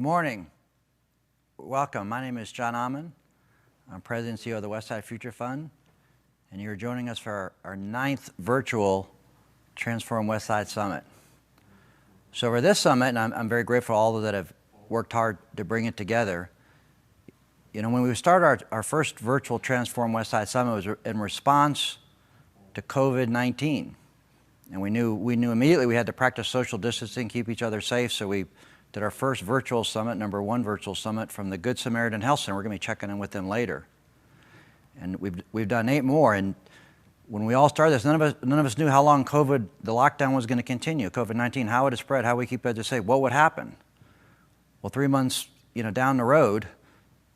morning. Welcome. My name is John Amman. I'm President and CEO of the Westside Future Fund, and you're joining us for our 9th virtual Transform Westside Summit. So for this summit, and I'm very grateful to all that have worked hard to bring it together. You know, when we started our first virtual Transform Westside Summit, it was in response to COVID-19. And we knew immediately we had to practice social distancing, keep each other safe, so we did our first virtual summit, number 1 virtual summit from the Good Samaritan Health Center. We're going to be checking in with them later. And we've done 8 more. And when we all started this, none of us knew how long the lockdown was going to continue. COVID-19, how would it spread, how we keep it safe, what would happen? Well, 3 months, down the road,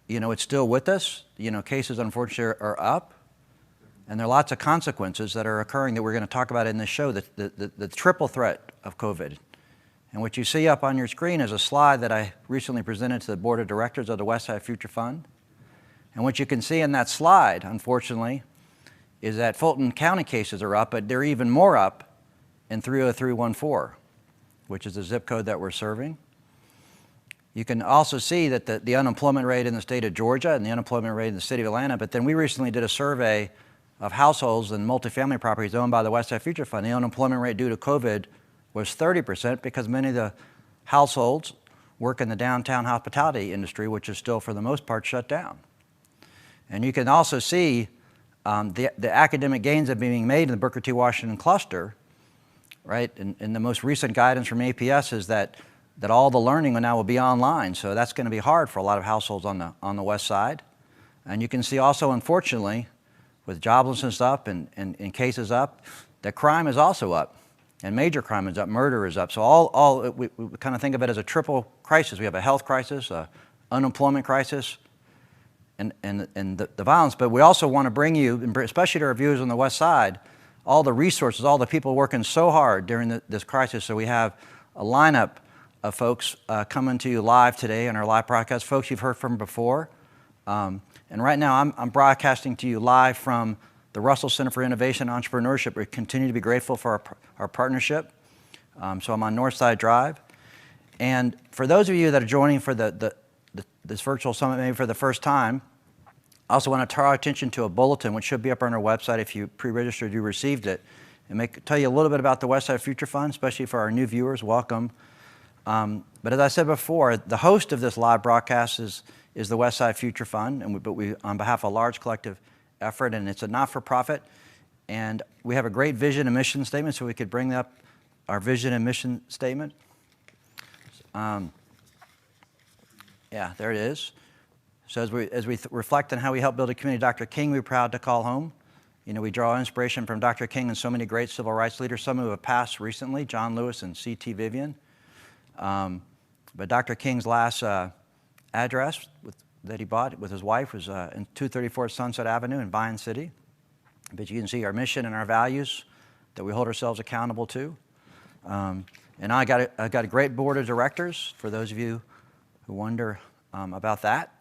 it's still with us. Cases unfortunately are up, and there are lots of consequences that are occurring that we're going to talk about in this show. The triple threat of COVID. And what you see up on your screen is a slide that I recently presented to the board of directors of the Westside Future Fund. And what you can see in that slide, unfortunately, is that Fulton County cases are up, but they're even more up in 30314, which is the zip code that we're serving. You can also see that the unemployment rate in the state of Georgia and the unemployment rate in the city of Atlanta, but then we recently did a survey of households and multifamily properties owned by the Westside Future Fund. The unemployment rate due to COVID was 30% because many of the households work in the downtown hospitality industry, which is still, for the most part, shut down. And you can also see the academic gains that are being made in the Booker T. Washington cluster, right? And the most recent guidance from APS is that all the learning now will be online. So that's going to be hard for a lot of households on the west side. And you can see also, unfortunately, with joblessness up and cases up, that crime is also up. And major crime is up, murder is up. So we kind of think of it as a triple crisis. We have a health crisis, an unemployment crisis, and the violence. But we also want to bring you, especially to our viewers on the west side, all the resources, all the people working so hard during this crisis. So we have a lineup of folks coming to you live today on our live broadcast, folks you've heard from before. And right now I'm broadcasting to you live from the Russell Center for Innovation and Entrepreneurship. We continue to be grateful for our partnership. So I'm on Northside Drive. And for those of you that are joining for this virtual summit maybe for the first time, I also want to draw our attention to a bulletin which should be up on our website. If you pre-registered, you received it. And tell you a little bit about the Westside Future Fund, especially for our new viewers. Welcome. But as I said before, the host of this live broadcast is the Westside Future Fund, but we on behalf of a large collective effort, and it's a not-for-profit, and we have a great vision and mission statement, so we could bring up our vision and mission statement. Yeah, there it is. So as we reflect on how we help build a community Dr. King we're proud to call home. We draw inspiration from Dr. King and so many great civil rights leaders, some who have passed recently, John Lewis and C.T. Vivian. But Dr. King's last address that he bought with his wife was in 234 Sunset Avenue in Vine City. But you can see our mission and our values that we hold ourselves accountable to. And I got a great board of directors for those of you who wonder about that.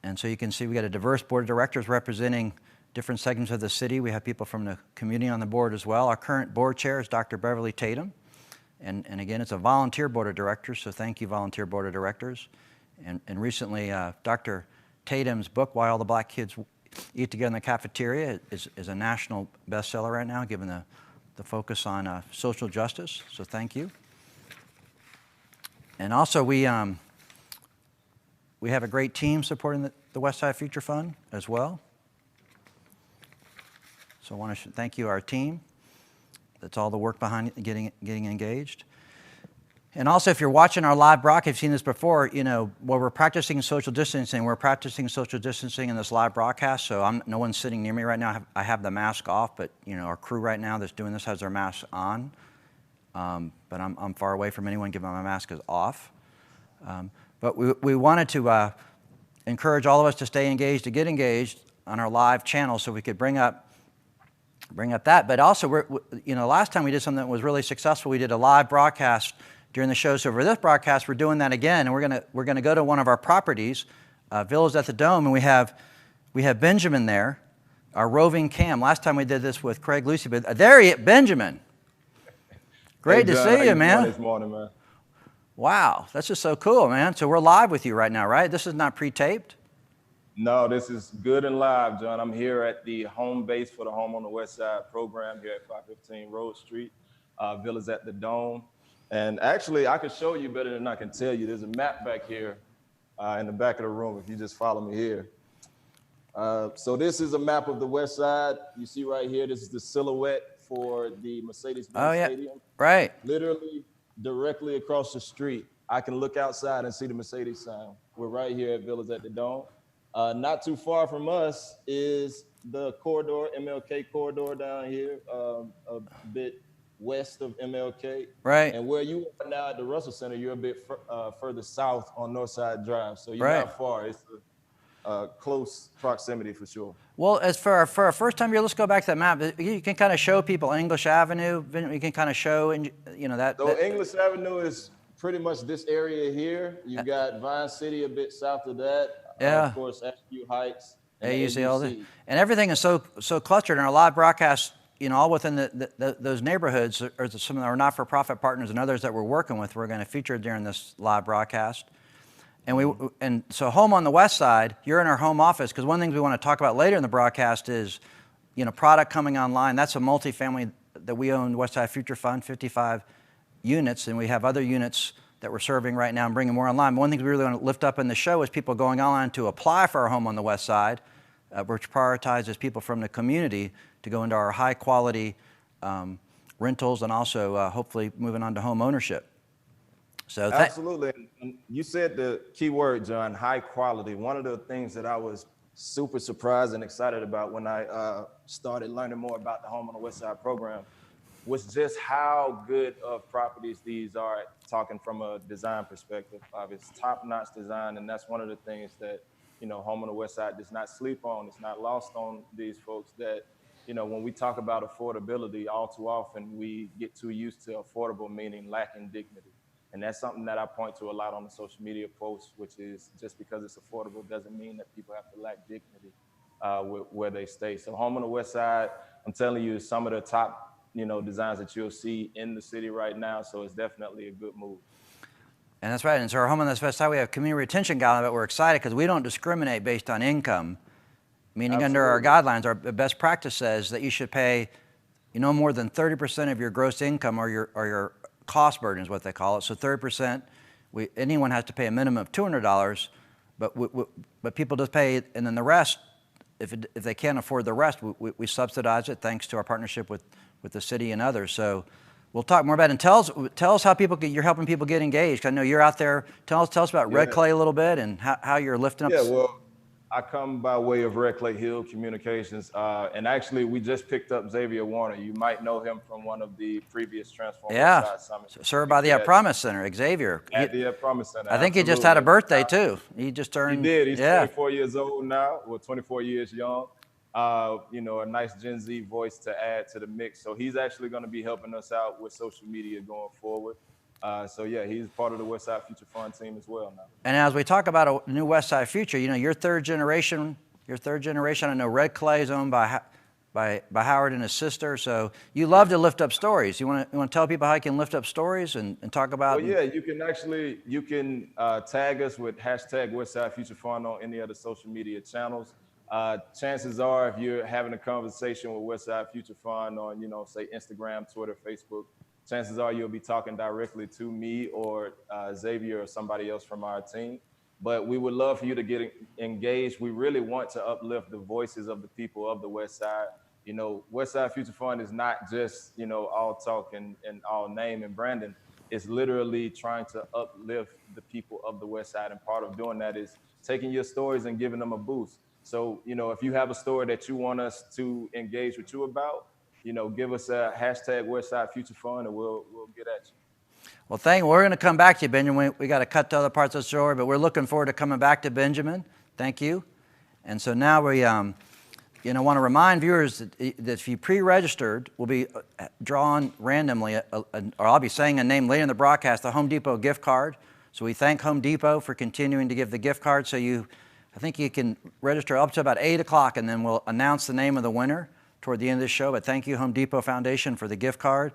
And so you can see we got a diverse board of directors representing different segments of the city. We have people from the community on the board as well. Our current board chair is Dr. Beverly Tatum. And again, it's a volunteer board of directors, so thank you, volunteer board of directors. And recently, Dr. Tatum's book, Why All the Black Kids Eat Together in the Cafeteria, is a national bestseller right now, given the focus on social justice, so thank you. And also, we have a great team supporting the Westside Future Fund as well. So I want to thank you, our team. That's all the work behind getting engaged. And also, if you're watching our live broadcast, you've seen this before, while we're practicing social distancing, in this live broadcast, so no one's sitting near me right now. I have the mask off, but, our crew right now that's doing this has their masks on. But I'm far away from anyone given my mask is off. But we wanted to encourage all of us to stay engaged, to get engaged on our live channel so we could bring up that. But also, last time we did something that was really successful, we did a live broadcast during the show. So for this broadcast, we're doing that again, and we're gonna go to one of our properties, Villas at the Dome, and we have Benjamin there, our roving cam. Last time we did this with Craig Lucy, but there he is, Benjamin. Great to see you, man. This morning, man. Wow, that's just so cool, man. So we're live with you right now, right? This is not pre-taped? No, this is good and live, John. I'm here at the home base for the Home on the West Side program here at 515 Road Street, Villas at the Dome. And actually, I can show you better than I can tell you. There's a map back here in the back of the room if you just follow me here. So this is a map of the West Side. You see right here, this is the silhouette for the Mercedes-Benz Stadium. Right. Literally directly across the street. I can look outside and see the Mercedes sign. We're right here at Villas at the Dome. Not too far from us is the corridor, MLK corridor down here, a bit west of MLK. Right. And where you are now at the Russell Center, you're a bit further south on Northside Drive. So you're not far. It's a close proximity for sure. Well, as for our first time here, let's go back to that map. You can kind of show people English Avenue. You can kind of show, that. So English Avenue is pretty much this area here. You got Vine City a bit south of that. Yeah. Of course, SQ Heights. And everything is so clustered. And our live broadcast, all within those neighborhoods are some of our not-for-profit partners and others that we're working with. We're going to feature during this live broadcast. And so home on the West Side, you're in our home office, because one of the things we want to talk about later in the broadcast is, product coming online. That's a multifamily that we own, Westside Future Fund, 55 units, and we have other units that we're serving right now and bringing more online. But one thing we really want to lift up in the show is people going online to apply for our home on the West Side, which prioritizes people from the community to go into our high-quality rentals and also hopefully moving on to home ownership. So absolutely. And you said the key word, John, high quality. One of the things that I was super surprised and excited about when I started learning more about the Home on the West Side program was just how good of properties these are, talking from a design perspective. It's top-notch design, and that's one of the things that, Home on the West Side does not sleep on. It's not lost on these folks that, when we talk about affordability, all too often we get too used to affordable meaning lacking dignity. And that's something that I point to a lot on the social media posts, which is just because it's affordable doesn't mean that people have to lack dignity where they stay. So Home on the West Side, I'm telling you, some of the top designs that you'll see in the city right now. So it's definitely a good move. And that's right. And so our Home on the West Side, we have community retention guidelines, but we're excited because we don't discriminate based on income. Meaning under our guidelines, our best practice says that you should pay, more than 30% of your gross income or your cost burden is what they call it. So 30%, anyone has to pay a minimum of $200, but people just pay, and then the rest, if they can't afford the rest, we subsidize it thanks to our partnership with the city and others. So we'll talk more about it. And tell us how you're helping people get engaged. I know you're out there. Tell us about Red Clay a little bit and how you're lifting up. Yeah, well, I come by way of Red Clay Hill Communications. And actually, we just picked up Xavier Warner. You might know him from one of the previous Transform Westside Summits. Served by the Promise Center, Xavier. At the Promise Center. I think he just had a birthday, too. He just turned. He did. He's 24 years old now. Well, 24 years young. A nice Gen Z voice to add to the mix. So he's actually going to be helping us out with social media going forward. He's part of the Westside Future Fund team as well now. And as we talk about a new Westside Future, you're third generation. I know Red Clay is owned by Howard and his sister. So you love to lift up stories. You want to tell people how you can lift up stories and talk about. Well, yeah, you can tag us with hashtag Westside Future Fund on any other social media channels. Chances are, if you're having a conversation with Westside Future Fund on, say Instagram, Twitter, Facebook, chances are you'll be talking directly to me or Xavier or somebody else from our team. But we would love for you to get engaged. We really want to uplift the voices of the people of the West Side. Westside Future Fund is not just, all talk and all name and branding. It's literally trying to uplift the people of the West Side. And part of doing that is taking your stories and giving them a boost. So, if you have a story that you want us to engage with you about, give us a hashtag Westside Future Fund and we'll get at you. Well, we're going to come back to you, Benjamin. We got to cut to other parts of the story, but we're looking forward to coming back to Benjamin. Thank you. And so now we want to remind viewers that if you pre-registered, we'll be drawing randomly, or I'll be saying a name later in the broadcast, a Home Depot gift card. So we thank Home Depot for continuing to give the gift card. So I think you can register up to about 8 o'clock, and then we'll announce the name of the winner toward the end of the show. But thank you, Home Depot Foundation, for the gift card.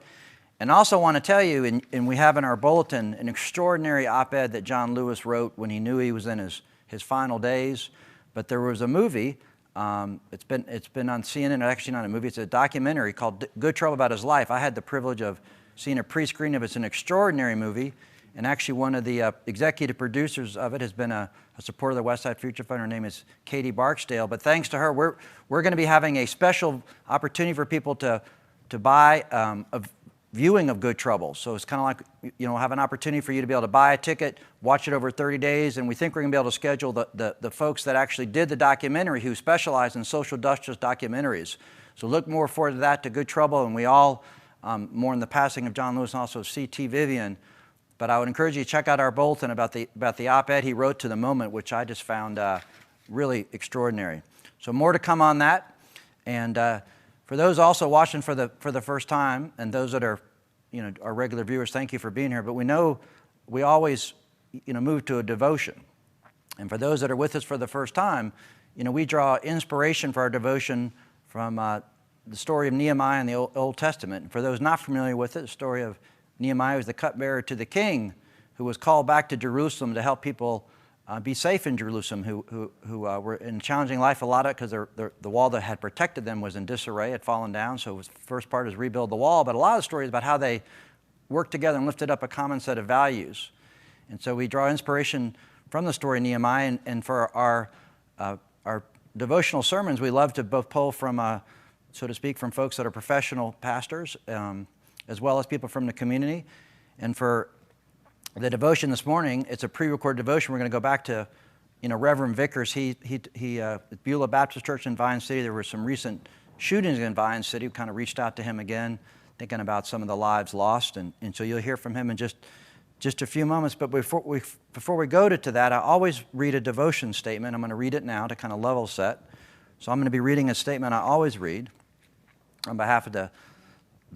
And I also want to tell you, and we have in our bulletin, an extraordinary op-ed that John Lewis wrote when he knew he was in his final days. But there was a movie, it's been on CNN, actually not a movie, it's a documentary called Good Trouble, about his life. I had the privilege of seeing a pre-screen of it. It's an extraordinary movie. And actually one of the executive producers of it has been a supporter of the Westside Future Fund. Her name is Katie Barksdale. But thanks to her, we're going to be having a special opportunity for people to buy a viewing of Good Trouble. So it's kind of like, have an opportunity for you to be able to buy a ticket, watch it over 30 days, and we think we're going to be able to schedule the folks that actually did the documentary, who specialize in social justice documentaries. So look more forward to that, to Good Trouble, and we all mourn the passing of John Lewis and also C.T. Vivian. But I would encourage you to check out our bulletin about the op-ed he wrote to The Moment, which I just found really extraordinary. So more to come on that. And for those also watching for the first time, and those that are, our regular viewers, thank you for being here. But we know we always, move to a devotion. And for those that are with us for the first time, we draw inspiration for our devotion from the story of Nehemiah in the Old Testament. And for those not familiar with it, the story of Nehemiah was the cupbearer to the king, who was called back to Jerusalem to help people be safe in Jerusalem, who were in challenging life a lot of, because the wall that had protected them was in disarray, had fallen down. So the first part is rebuild the wall, but a lot of stories about how they worked together and lifted up a common set of values. And so we draw inspiration from the story of Nehemiah, and for our devotional sermons, we love to both pull from, so to speak, from folks that are professional pastors, as well as people from the community. And for the devotion this morning, it's a pre-recorded devotion. We're going to go back to, Reverend Vickers. He at Beulah Baptist Church in Vine City. There were some recent shootings in Vine City. We kind of reached out to him again, thinking about some of the lives lost. And so you'll hear from him in just a few moments. But before we go to that, I always read a devotion statement. I'm going to read it now to kind of level set. So I'm going to be reading a statement I always read on behalf of the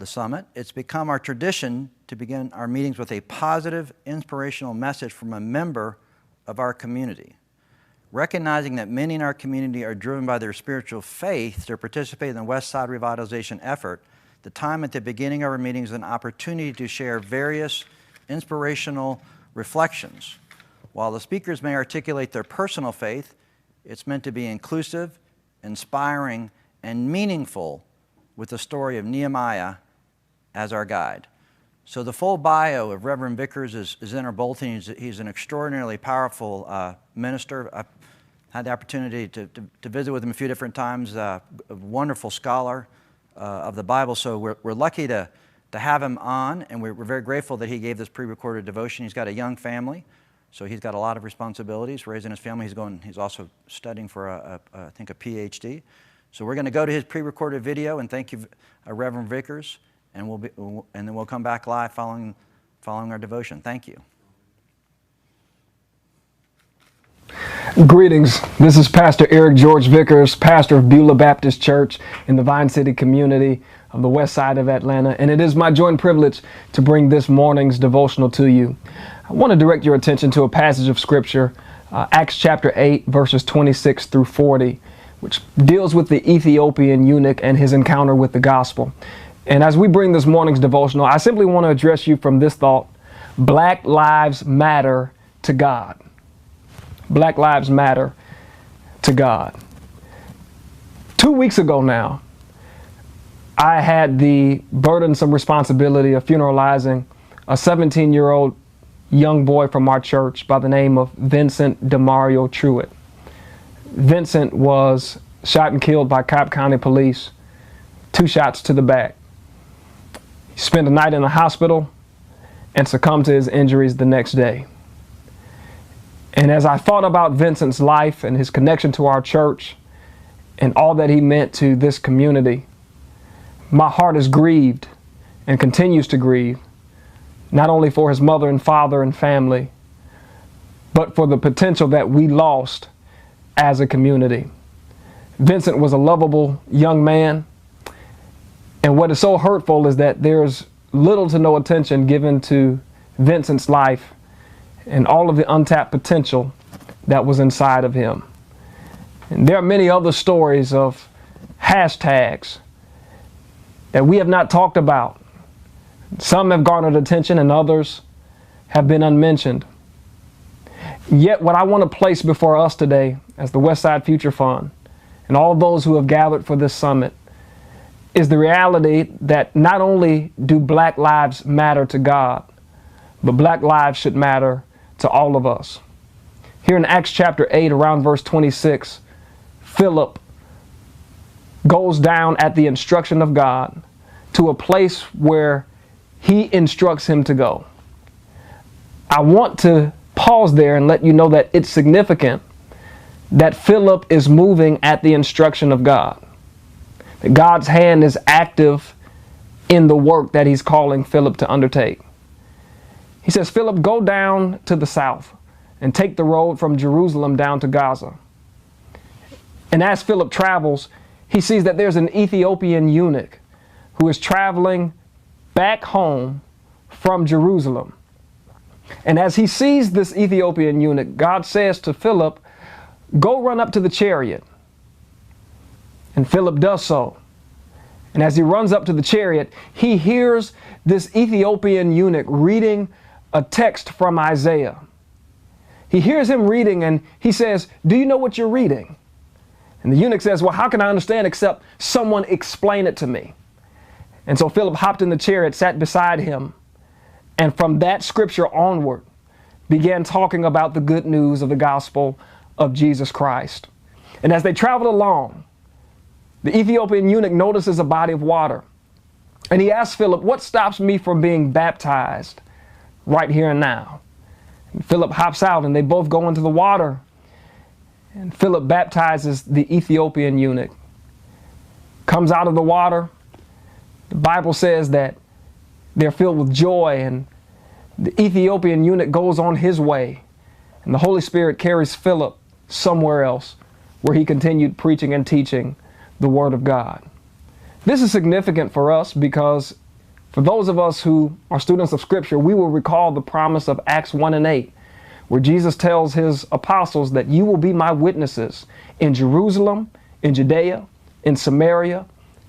summit. It's become our tradition to begin our meetings with a positive, inspirational message from a member of our community. Recognizing that many in our community are driven by their spiritual faith to participate in the Westside revitalization effort, the time at the beginning of our meetings is an opportunity to share various inspirational reflections. While the speakers may articulate their personal faith, it's meant to be inclusive, inspiring, and meaningful, with the story of Nehemiah as our guide. So the full bio of Reverend Vickers is in our bulletin. He's an extraordinarily powerful minister. I've had the opportunity to visit with him a few different times, a wonderful scholar of the Bible. So we're lucky to have him on, and we're very grateful that he gave this pre-recorded devotion. He's got a young family, so he's got a lot of responsibilities raising his family. He's also studying for I think a PhD. So we're going to go to his pre-recorded video, and thank you, Reverend Vickers, and then we'll come back live following our devotion. Thank you. Greetings. This is Pastor Eric George Vickers, pastor of Beulah Baptist Church in the Vine City community of the west side of Atlanta, and it is my joy and privilege to bring this morning's devotional to you. I want to direct your attention to a passage of Scripture, Acts chapter 8, verses 26 through 40. Which deals with the Ethiopian eunuch and his encounter with the gospel. And as we bring this morning's devotional, I simply want to address you from this thought: Black lives matter to God. Black lives matter to God. 2 weeks ago now, I had the burdensome responsibility of funeralizing a 17-year-old young boy from our church by the name of Vincent DeMario Truitt. Vincent was shot and killed by Cobb County Police, 2 shots to the back. He spent a night in the hospital and succumbed to his injuries the next day. And as I thought about Vincent's life and his connection to our church and all that he meant to this community, my heart is grieved and continues to grieve, not only for his mother and father and family, but for the potential that we lost as a community. Vincent was a lovable young man, and what is so hurtful is that there's little to no attention given to Vincent's life and all of the untapped potential that was inside of him. And there are many other stories of hashtags that we have not talked about, Some have garnered attention and others have been unmentioned. Yet what I want to place before us today as the Westside Future Fund and all those who have gathered for this summit is the reality that not only do black lives matter to God, but black lives should matter to all of us. Here in Acts chapter 8, around verse 26, Philip goes down at the instruction of God to a place where he instructs him to go. I want to pause there and let you know that it's significant that Philip is moving at the instruction of God. That God's hand is active in the work that he's calling Philip to undertake. He says, Philip, go down to the south and take the road from Jerusalem down to Gaza. And as Philip travels, he sees that there's an Ethiopian eunuch who is traveling back home from Jerusalem. And as he sees this Ethiopian eunuch, God says to Philip, go run up to the chariot. And Philip does so. And as he runs up to the chariot, he hears this Ethiopian eunuch reading a text from Isaiah. He hears him reading and he says, do you know what you're reading? And the eunuch says, well, how can I understand except someone explain it to me? And so Philip hopped in the chariot, sat beside him, and from that scripture onward began talking about the good news of the gospel of Jesus Christ. And as they traveled along, the Ethiopian eunuch notices a body of water. And he asks Philip, what stops me from being baptized right here and now? And Philip hops out and they both go into the water. And Philip baptizes the Ethiopian eunuch. Comes out of the water. The Bible says that they're filled with joy, and the Ethiopian eunuch goes on his way. And the Holy Spirit carries Philip somewhere else where he continued preaching and teaching the Word of God. This is significant for us because for those of us who are students of Scripture, we will recall the promise of Acts 1 and 8, where Jesus tells his apostles that you will be my witnesses in Jerusalem, in Judea, in Samaria,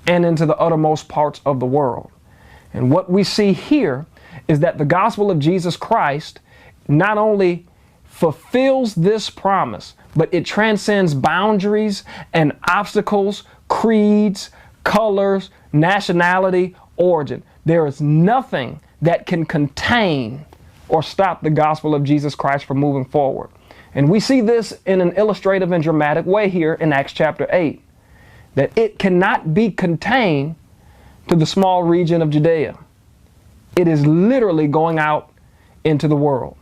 and into the uttermost parts of the world. And what we see here is that the gospel of Jesus Christ not only fulfills this promise, but it transcends boundaries and obstacles, creeds, colors, nationality, origin. There is nothing that can contain or stop the gospel of Jesus Christ from moving forward. And we see this in an illustrative and dramatic way here in Acts chapter 8, that it cannot be contained to the small region of Judea. It is literally going out into the world.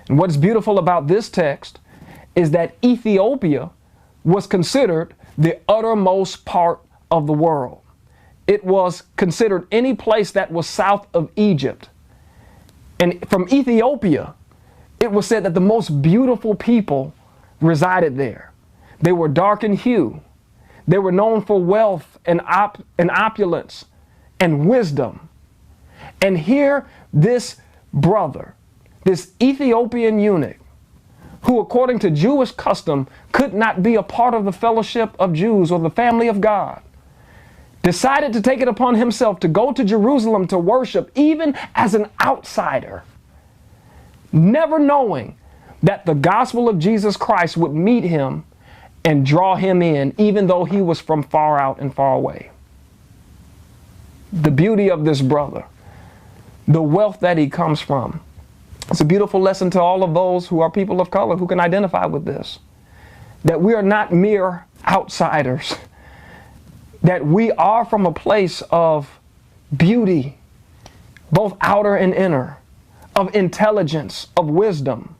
And what's beautiful about this text is that Ethiopia was considered the uttermost part of the world. It was considered any place that was south of Egypt. And from Ethiopia, it was said that the most beautiful people resided there. They were dark in hue. They were known for wealth and opulence and wisdom. And here, this brother, this Ethiopian eunuch, who according to Jewish custom could not be a part of the fellowship of Jews or the family of God, decided to take it upon himself to go to Jerusalem to worship even as an outsider, never knowing that the gospel of Jesus Christ would meet him and draw him in, even though he was from far out and far away. The beauty of this brother, the wealth that he comes from. It's a beautiful lesson to all of those who are people of color who can identify with this. That we are not mere outsiders. That we are from a place of beauty, both outer and inner, of intelligence, of wisdom.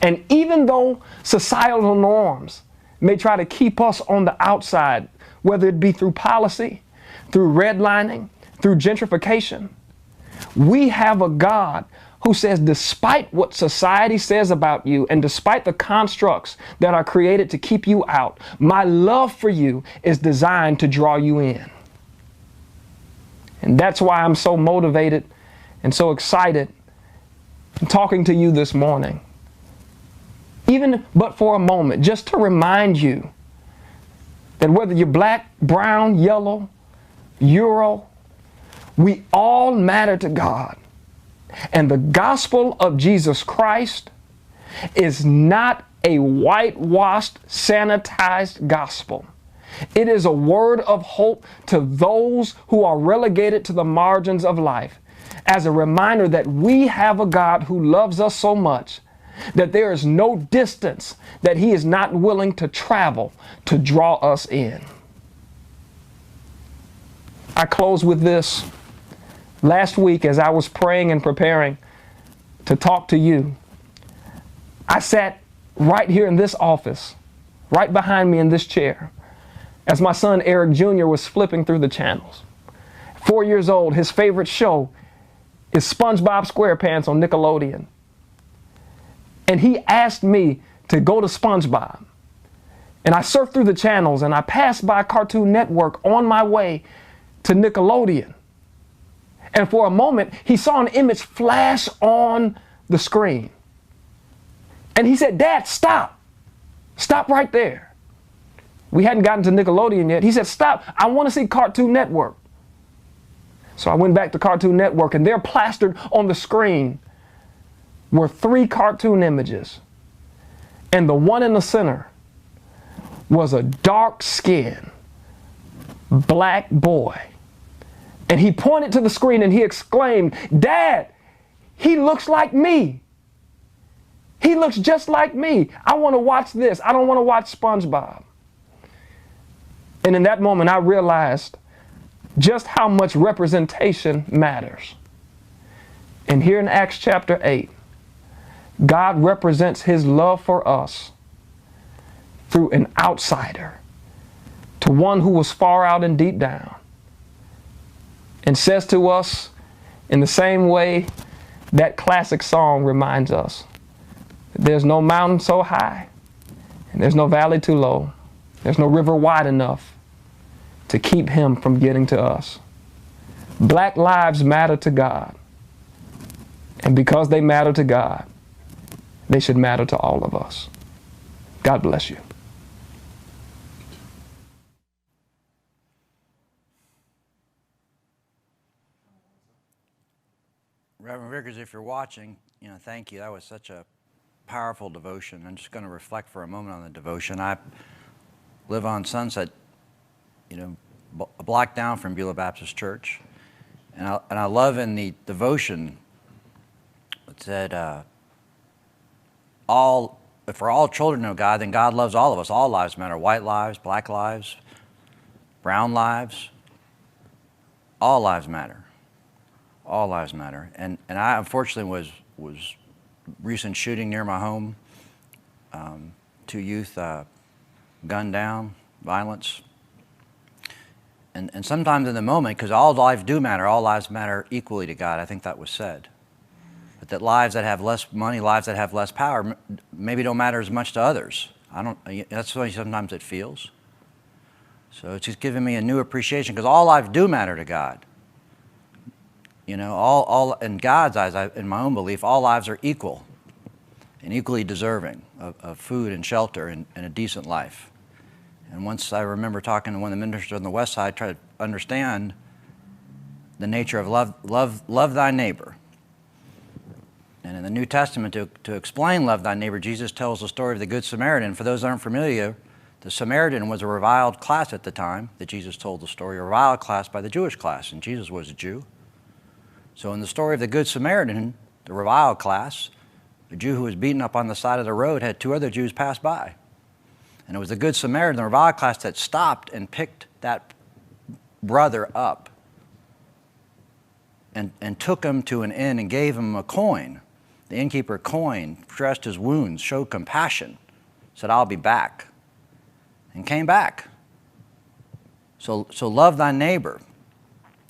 And even though societal norms may try to keep us on the outside, whether it be through policy, through redlining, through gentrification, we have a God who says, despite what society says about you and despite the constructs that are created to keep you out, my love for you is designed to draw you in. And that's why I'm so motivated and so excited in talking to you this morning. Even but for a moment, just to remind you that whether you're black, brown, yellow, Euro, We all matter to God. And the gospel of Jesus Christ is not a whitewashed, sanitized gospel. It is a word of hope to those who are relegated to the margins of life, as a reminder that we have a God who loves us so much that there is no distance that He is not willing to travel to draw us in. I close with this. Last week, as I was praying and preparing to talk to you, I sat right here in this office, right behind me in this chair, as my son Eric Jr. was flipping through the channels. 4 years old, his favorite show is SpongeBob SquarePants on Nickelodeon. And he asked me to go to SpongeBob. And I surfed through the channels and I passed by Cartoon Network on my way to Nickelodeon. And for a moment, he saw an image flash on the screen. And he said, "Dad, stop. Stop right there." We hadn't gotten to Nickelodeon yet. He said, "Stop. I want to see Cartoon Network." So I went back to Cartoon Network, and there plastered on the screen were 3 cartoon images. And the one in the center was a dark-skinned black boy. And he pointed to the screen and he exclaimed, "Dad, he looks like me. He looks just like me. I want to watch this. I don't want to watch SpongeBob." And in that moment, I realized just how much representation matters. And here in Acts chapter 8, God represents His love for us through an outsider, to one who was far out and deep down, and says to us in the same way that classic song reminds us, that there's no mountain so high and there's no valley too low. There's no river wide enough to keep Him from getting to us. Black lives matter to God. And because they matter to God, they should matter to all of us. God bless you. Reverend Vickers, if you're watching, thank you. That was such a powerful devotion. I'm just going to reflect for a moment on the devotion. I live on Sunset, a block down from Beulah Baptist Church. And I love in the devotion, it said, if we're all children of God, then God loves all of us. All lives matter. White lives, black lives, brown lives. All lives matter. All lives matter. And I unfortunately was recent shooting near my home. 2 youth gunned down, violence. And sometimes in the moment, because all lives do matter, all lives matter equally to God. I think that was said. But that lives that have less money, lives that have less power, maybe don't matter as much to others. That's the way sometimes it feels. So it's just giving me a new appreciation, because all lives do matter to God. All in God's eyes, in my own belief, all lives are equal and equally deserving of food and shelter and a decent life. And once I remember talking to one of the ministers on the Westside, trying to understand the nature of love thy neighbor. And in the New Testament, to explain love thy neighbor, Jesus tells the story of the Good Samaritan. For those that aren't familiar, the Samaritan was a reviled class at the time that Jesus told the story, a reviled class by the Jewish class, and Jesus was a Jew. So in the story of the Good Samaritan, the reviled class, the Jew who was beaten up on the side of the road had 2 other Jews pass by. And it was the Good Samaritan, the reviled class, that stopped and picked that brother up and took him to an inn and gave him a coin. The innkeeper coined, dressed his wounds, showed compassion, said, "I'll be back," and came back. So love thy neighbor.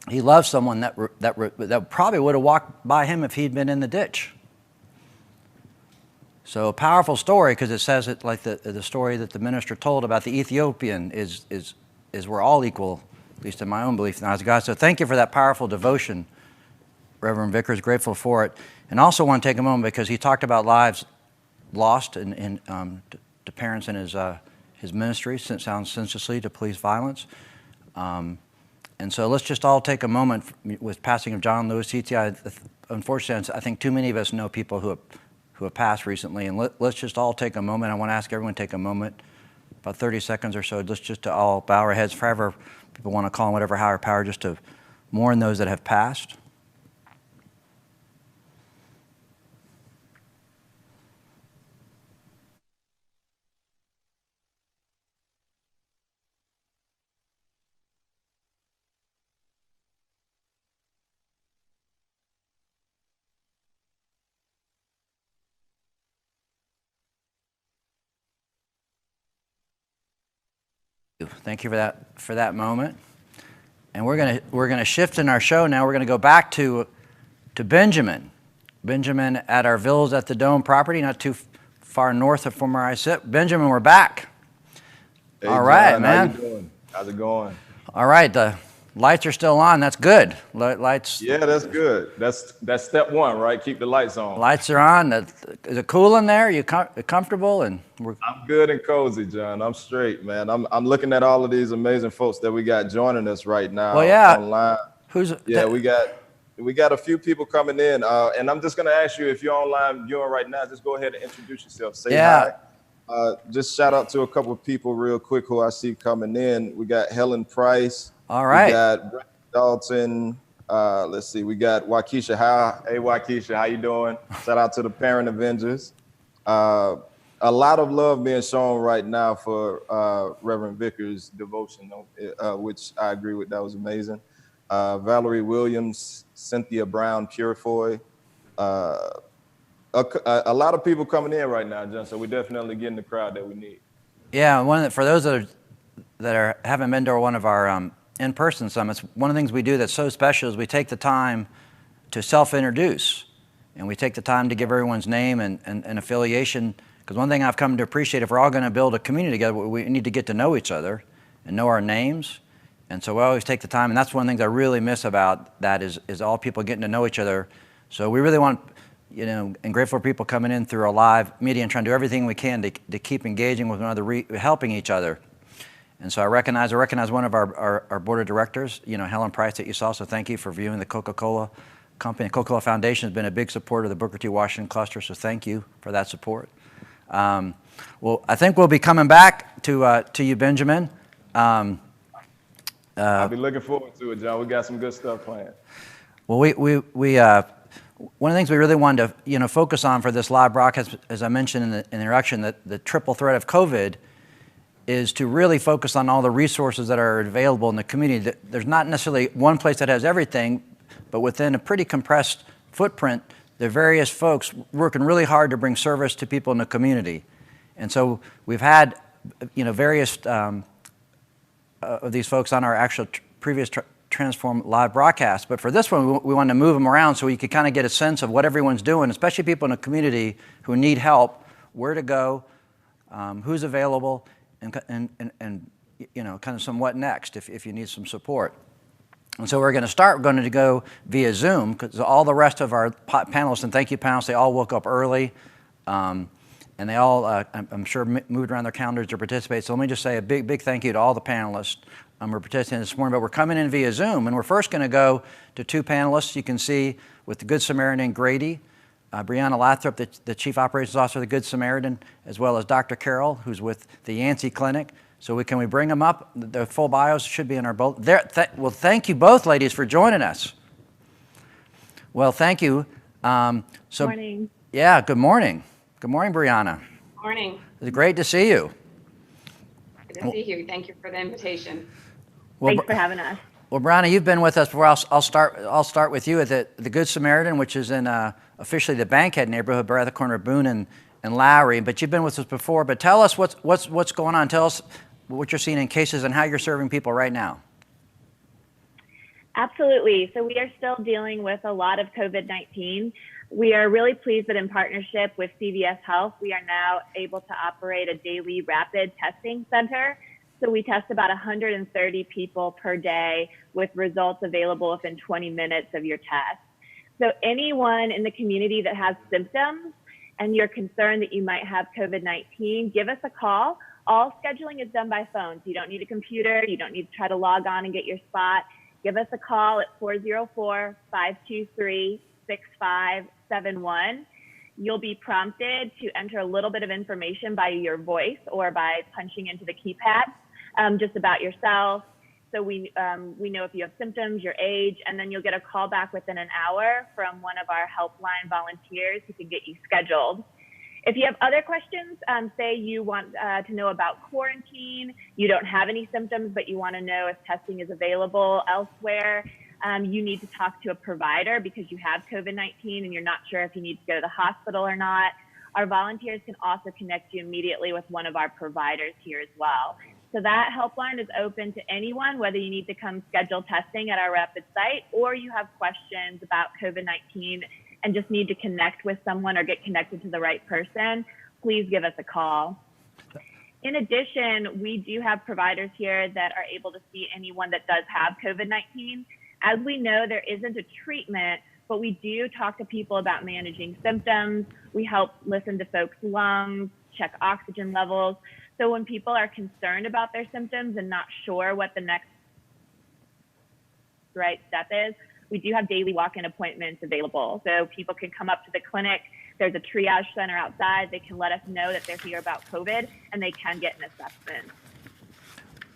He loved someone that probably would have walked by him if he'd been in the ditch. So a powerful story, because it says it like the story that the minister told about the Ethiopian is we're all equal, at least in my own belief in the eyes of God. So thank you for that powerful devotion, Reverend Vickers, grateful for it. And also want to take a moment because he talked about lives lost to parents in his ministry, sounds senselessly, to police violence. And so let's just all take a moment with passing of John Lewis CTI. Unfortunately, I think too many of us know people who have passed recently, and let's just all take a moment. I want to ask everyone to take a moment, about 30 seconds or so, just to all bow our heads, forever people want to call on whatever higher power, just to mourn those that have passed. Thank you for that moment. And we're gonna shift in our show now. We're gonna go back to Benjamin. Benjamin at our Villas at the Dome property, not too far north of from where I sit. Benjamin, we're back. Hey, all right, John, man. How you doing? How's it going? All right, the lights are still on. That's good. Lights. Yeah, that's good. That's step one, right? Keep the lights on. Lights are on. Is it cool in there? You comfortable? And I'm good and cozy, John. I'm straight, man. I'm looking at all of these amazing folks that we got joining us right now online. We got a few people coming in, and I'm just gonna ask you, if you're online viewing right now, just go ahead and introduce yourself. Say hi. Just shout out to a couple of people real quick who I see coming in. We got Helen Price. All right. We got Brent Dalton. Let's see. We got Waukesha. Hey, Waukesha, how you doing? Shout out to the Parent Avengers. A lot of love being shown right now for Reverend Vickers' devotion, which I agree with. That was amazing. Valerie Williams, Cynthia Brown, Purefoy. A lot of people coming in right now, John. So we're definitely getting the crowd that we need. Yeah, for those that haven't been to one of our in-person summits, one of the things we do that's so special is we take the time to self-introduce, and we take the time to give everyone's name and affiliation. Because one thing I've come to appreciate, if we're all going to build a community together, we need to get to know each other and know our names. And so we always take the time, and that's one of the things I really miss about that is all people getting to know each other. So we really want, and grateful for people coming in through our live media and trying to do everything we can to keep engaging with one another, helping each other. And so I recognize one of our board of directors, Helen Price, that you saw. So thank you for viewing the Coca-Cola Company. The Coca-Cola Foundation has been a big supporter of the Booker T. Washington cluster. So thank you for that support. Well, I think we'll be coming back to you, Benjamin. I'll be looking forward to it, John. We got some good stuff planned. Well, one of the things we really wanted to focus on for this live broadcast, as I mentioned in the introduction, that the triple threat of COVID is to really focus on all the resources that are available in the community. There's not necessarily one place that has everything, but within a pretty compressed footprint, there are various folks working really hard to bring service to people in the community. And so we've had various of these folks on our actual previous Transform live broadcast. But for this one, we wanted to move them around so you could kind of get a sense of what everyone's doing, especially people in the community who need help, where to go, who's available, and kind of some what next if you need some support. And so we're going to go via Zoom, because all the rest of our panelists, and thank you panelists, they all woke up early, and they all, I'm sure, moved around their calendars to participate. So let me just say a big thank you to all the panelists. We're participating this morning, but we're coming in via Zoom, and we're first going to go to two panelists you can see with the Good Samaritan Grady, Brianna Lathrop, the Chief Operations Officer of the Good Samaritan, as well as Dr. Carroll, who's with the Yancey Clinic. So can we bring them up? The full bios should be in our both. Well, thank you both, ladies, for joining us. Well, thank you. Morning. Yeah, good morning. Good morning, Brianna. Morning. It's great to see you. Good to see you. Thank you for the invitation. Well, Thanks for having us. Well, Brianna, you've been with us before. I'll start with you at the Good Samaritan, which is in officially the Bankhead neighborhood, right at the corner of Boone and Lowry. But you've been with us before. But tell us what's going on. Tell us what you're seeing in cases and how you're serving people right now. Absolutely. So we are still dealing with a lot of COVID-19. We are really pleased that in partnership with CVS Health, we are now able to operate a daily rapid testing center. So we test about 130 people per day with results available within 20 minutes of your test. So anyone in the community that has symptoms and you're concerned that you might have COVID-19, give us a call. All scheduling is done by phone. So you don't need a computer. You don't need to try to log on and get your spot. give us a call at 404-523-6571. You'll be prompted to enter a little bit of information by your voice or by punching into the keypad, just about yourself. So we know if you have symptoms, your age, and then you'll get a call back within an hour from one of our helpline volunteers who can get you scheduled. If you have other questions, say you want to know about quarantine, you don't have any symptoms, but you want to know if testing is available elsewhere, you need to talk to a provider because you have COVID-19 and you're not sure if you need to go to the hospital or not. Our volunteers can also connect you immediately with one of our providers here as well. So that helpline is open to anyone, whether you need to come schedule testing at our rapid site or you have questions about COVID-19 and just need to connect with someone or get connected to the right person, please give us a call. In addition, we do have providers here that are able to see anyone that does have COVID-19. As we know, there isn't a treatment, but we do talk to people about managing symptoms. We help listen to folks' lungs, check oxygen levels. So when people are concerned about their symptoms and not sure what the next right step is, we do have daily walk-in appointments available. So people can come up to the clinic. There's a triage center outside. They can let us know that they're here about COVID and they can get an assessment.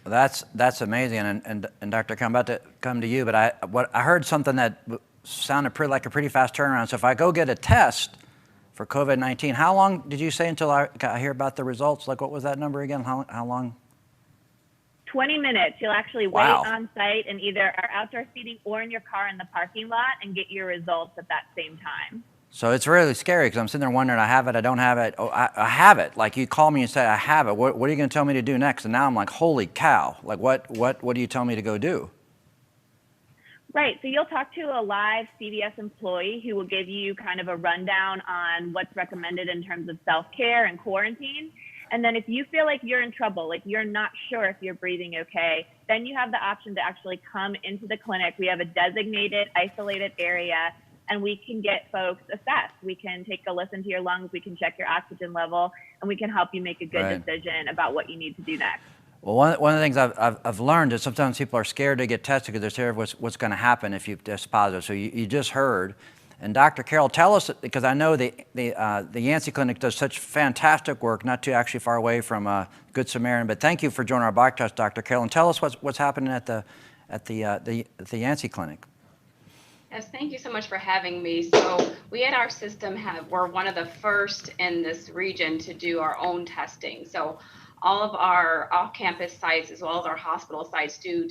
That's amazing, and Dr. I'm about to come to you, but I heard something that sounded like a pretty fast turnaround. So if I go get a test for COVID-19, how long did you say until I hear about the results? Like, what was that number again? How long? 20 minutes. You'll actually wait on site in either our outdoor seating or in your car in the parking lot and get your results at that same time. So it's really scary because I'm sitting there wondering, I have it, I don't have it. Oh, I have it. Like you call me and say, I have it. What are you going to tell me to do next? And now I'm like, holy cow. Like what do you tell me to go do? Right. So you'll talk to a live CVS employee who will give you kind of a rundown on what's recommended in terms of self-care and quarantine. And then if you feel like you're in trouble, like you're not sure if you're breathing okay, then you have the option to actually come into the clinic. We have a designated, isolated area, and we can get folks assessed. We can take a listen to your lungs, we can check your oxygen level, and we can help you make a good decision about what you need to do next. Well, one of the things I've learned is sometimes people are scared to get tested because they're scared of what's going to happen if you test positive. So you just heard. And Dr. Carroll, tell us, because I know the Yancey Clinic does such fantastic work, not too actually far away from Good Samaritan. But thank you for joining our broadcast, Dr. Carroll, and tell us what's happening at the Yancey Clinic. Yes, thank you so much for having me. So we at our system we're one of the first in this region to do our own testing. So all of our off-campus sites, as well as our hospital sites, do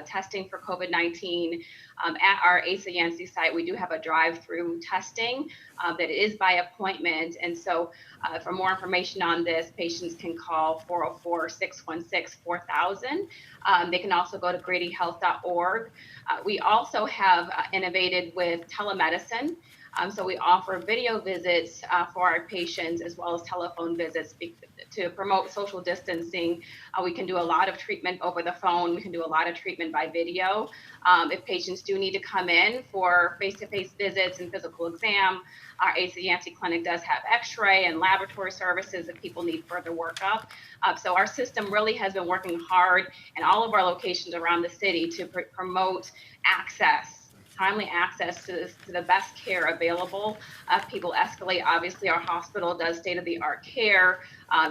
testing for COVID-19. At our Yancey site, we do have a drive-through testing that is by appointment. And so for more information on this, patients can call 404-616-4000. They can also go to gradyhealth.org. We also have innovated with telemedicine. So we offer video visits for our patients as well as telephone visits to promote social distancing. We can do a lot of treatment over the phone. We can do a lot of treatment by video. If patients do need to come in for face-to-face visits and physical exam, our Yancey Clinic does have x-ray and laboratory services if people need further workup. So our system really has been working hard in all of our locations around the city to promote timely access to the best care available. People escalate. Obviously, our hospital does state-of-the-art care,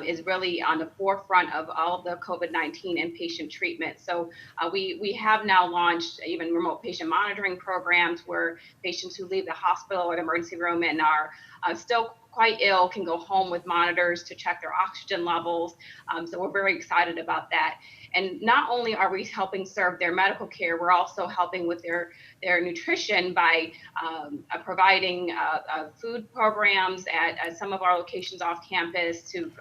is really on the forefront of all of the COVID-19 inpatient treatment. So we have now launched even remote patient monitoring programs where patients who leave the hospital or the emergency room and are still quite ill can go home with monitors to check their oxygen levels. So we're very excited about that. And not only are we helping serve their medical care, we're also helping with their nutrition by providing food programs at some of our locations off campus to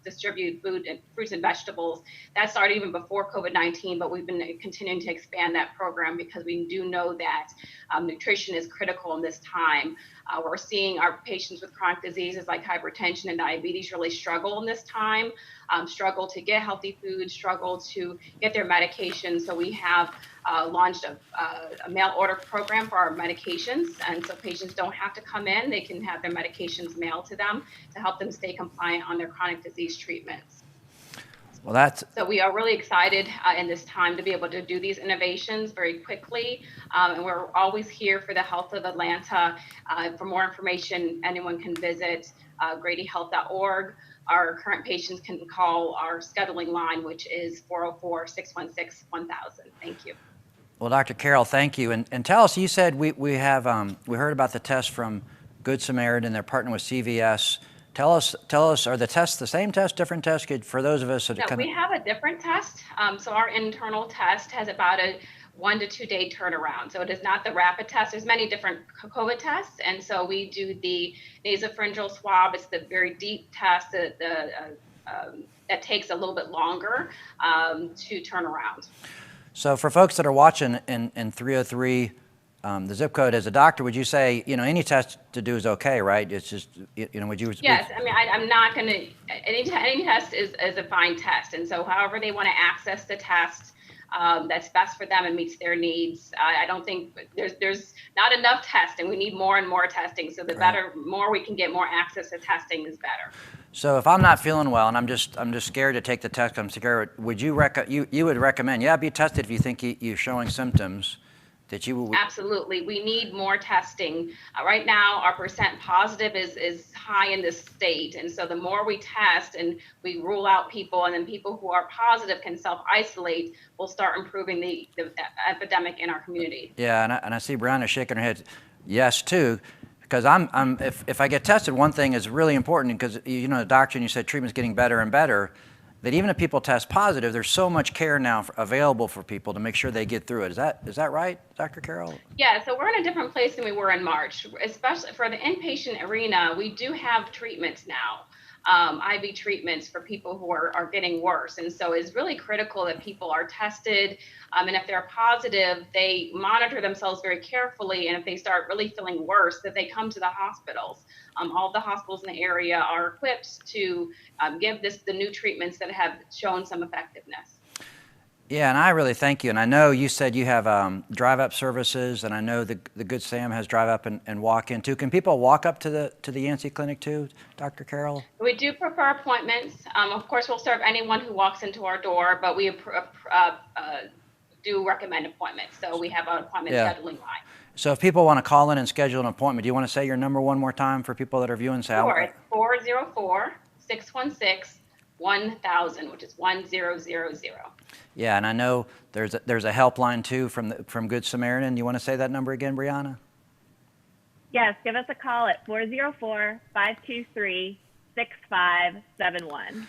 distribute food and fruits and vegetables. That started even before COVID-19, but we've been continuing to expand that program because we do know that nutrition is critical in this time. We're seeing our patients with chronic diseases like hypertension and diabetes really struggle in this time, struggle to get healthy food, struggle to get their medications. So we have launched a mail order program for our medications. And so patients don't have to come in. They can have their medications mailed to them to help them stay compliant on their chronic disease treatments. Well, that's So we are really excited in this time to be able to do these innovations very quickly. And we're always here for the health of Atlanta. For more information, anyone can visit gradyhealth.org. Our current patients can call our scheduling line, which is 404-616-1000. Thank you. well, Dr. Carroll, thank you. And tell us, you said we heard about the test from Good Samaritan. They're partnering with CVS. Tell us, are the tests the same test, different test? For those of us that No, we have a different test. So our internal test has about a 1 to 2 day turnaround. So it is not the rapid test. There's many different COVID tests. And so we do the nasopharyngeal swab. It's the very deep test that takes a little bit longer to turn around. So for folks that are watching in 303, the zip code, as a doctor, would you say, any test to do is okay, right? It's just, would you? Yes, I mean, I'm not going to, any test is a fine test. And so however they want to access the test that's best for them and meets their needs. I don't think there's not enough testing. We need more and more testing. So the better, more we can get more access to testing is better. So if I'm not feeling well and I'm just scared to take the test, I'm scared, would you would recommend, be tested if you think you're showing symptoms? Absolutely. We need more testing. Right now, our percent positive is high in this state. And so the more we test and we rule out people, and then people who are positive can self-isolate, we'll start improving the epidemic in our community. Yeah, and I see Brianna shaking her head yes, too. Because if I get tested, one thing is really important, because, the doctor, and you said treatment's getting better and better, that even if people test positive, there's so much care now available for people to make sure they get through it. Is that right, Dr. Carroll? Yeah, so we're in a different place than we were in March. Especially for the inpatient arena, we do have treatments now, IV treatments for people who are getting worse. And so it's really critical that people are tested. And if they're positive, they monitor themselves very carefully. And if they start really feeling worse, that they come to the hospitals. All the hospitals in the area are equipped to give the new treatments that have shown some effectiveness. Yeah, and I really thank you. And I know you said you have drive-up services, and I know the Good Sam has drive-up and walk-in too. Can people walk up to the Yancey clinic too, Dr. Carroll? We do prefer appointments. Of course, we'll serve anyone who walks into our door, but we do recommend appointments. So we have an appointment scheduling line. So if people want to call in and schedule an appointment, do you want to say your number one more time for people that are viewing? Sure, it's 404-616-1000, which is 1000. Yeah, and I know there's a helpline too from Good Samaritan. Do you want to say that number again, Brianna? Yes, give us a call at 404-523-6571.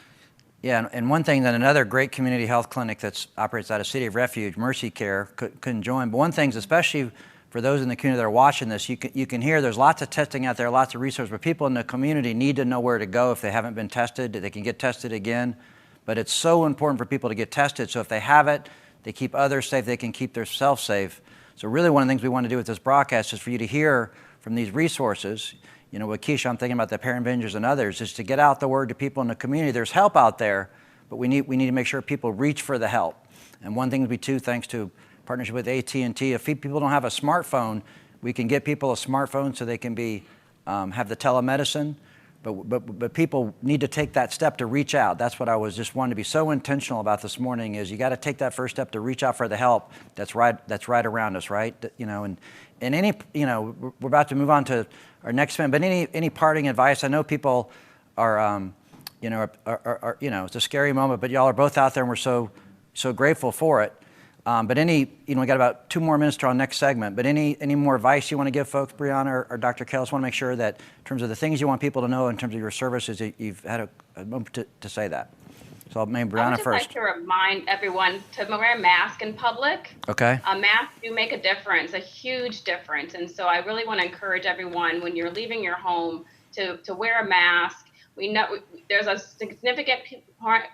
Yeah, and one thing that another great community health clinic that operates out of City of Refuge, Mercy Care, couldn't join. But one thing, especially for those in the community that are watching this, you can hear there's lots of testing out there, lots of resources, but people in the community need to know where to go if they haven't been tested, that they can get tested again. But it's so important for people to get tested, so if they have it, they keep others safe, they can keep themselves safe. So really one of the things we want to do with this broadcast is for you to hear from these resources. With Keisha, I'm thinking about the Parent Avengers and others, is to get out the word to people in the community. There's help out there, but we need to make sure people reach for the help. And one thing would be too, thanks to partnership with AT&T, if people don't have a smartphone, we can get people a smartphone so they can have the telemedicine. But people need to take that step to reach out. That's what I was just wanting to be so intentional about this morning, is you got to take that first step to reach out for the help that's right around us, right? And any, we're about to move on to our next event, but any parting advice? I know people are, it's a scary moment, but y'all are both out there and we're so grateful for it. But we got about 2 more minutes to our next segment, but any more advice you want to give folks, Brianna or Dr. Carroll? Just want to make sure that in terms of the things you want people to know in terms of your services, that you've had a moment to say that. So I'll name Brianna first. I would just like to remind everyone to wear a mask in public. Okay. Masks do make a difference, a huge difference. And so I really want to encourage everyone, when you're leaving your home, to wear a mask. We know there's a significant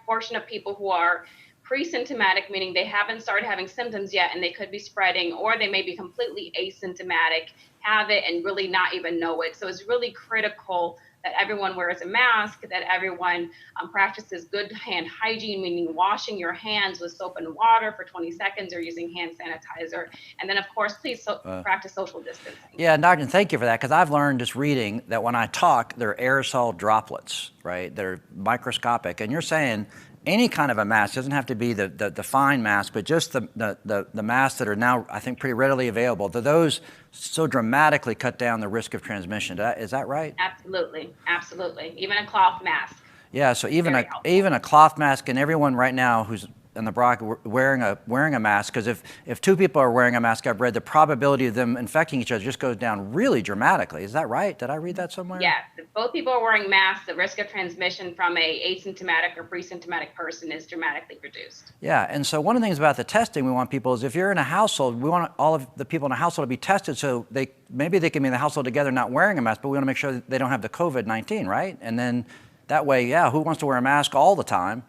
portion of people who are pre-symptomatic, meaning they haven't started having symptoms yet and they could be spreading, or they may be completely asymptomatic, have it and really not even know it. So it's really critical that everyone wears a mask, that everyone practices good hand hygiene, meaning washing your hands with soap and water for 20 seconds or using hand sanitizer. And then, of course, please practice social distancing. Yeah, Doctor, thank you for that, because I've learned just reading that when I talk, they're aerosol droplets, right? They're microscopic. And you're saying any kind of a mask. It doesn't have to be the fine mask, but just the masks that are now, I think, pretty readily available. Do those so dramatically cut down the risk of transmission? Is that right? Absolutely, absolutely. Even a cloth mask. Yeah, so even Very a cloth mask, and everyone right now who's in the Brock wearing a mask, because if two people are wearing a mask, I've read the probability of them infecting each other just goes down really dramatically. Is that right? Did I read that somewhere? Yes, if both people are wearing masks, the risk of transmission from a asymptomatic or pre-symptomatic person is dramatically reduced. Yeah, and so one of the things about the testing we want people is if you're in a household, we want all of the people in a household to be tested so maybe they can be in the household together not wearing a mask, but we want to make sure that they don't have the COVID-19, right? And then that way, yeah, who wants to wear a mask all the time?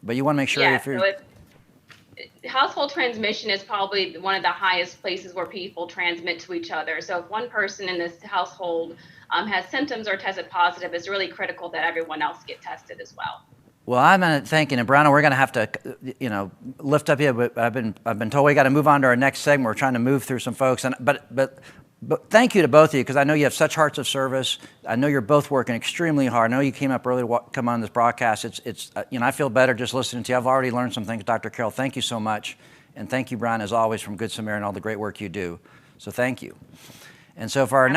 But you want to make sure if you're... Household transmission is probably one of the highest places where people transmit to each other. So if one person in this household has symptoms or tested positive, it's really critical that everyone else get tested as well. Well, I'm thinking, and Brianna, we're going to have to, lift up here. But I've been told we got to move on to our next segment. We're trying to move through some folks, but thank you to both of you, because I know you have such hearts of service. I know you're both working extremely hard. I know you came up early to come on this broadcast. It's I feel better just listening to you. I've already learned some things. Dr. Carroll, thank you so much. And thank you, Brian, as always, from Good Samaritan, all the great work you do. So thank you. And so for our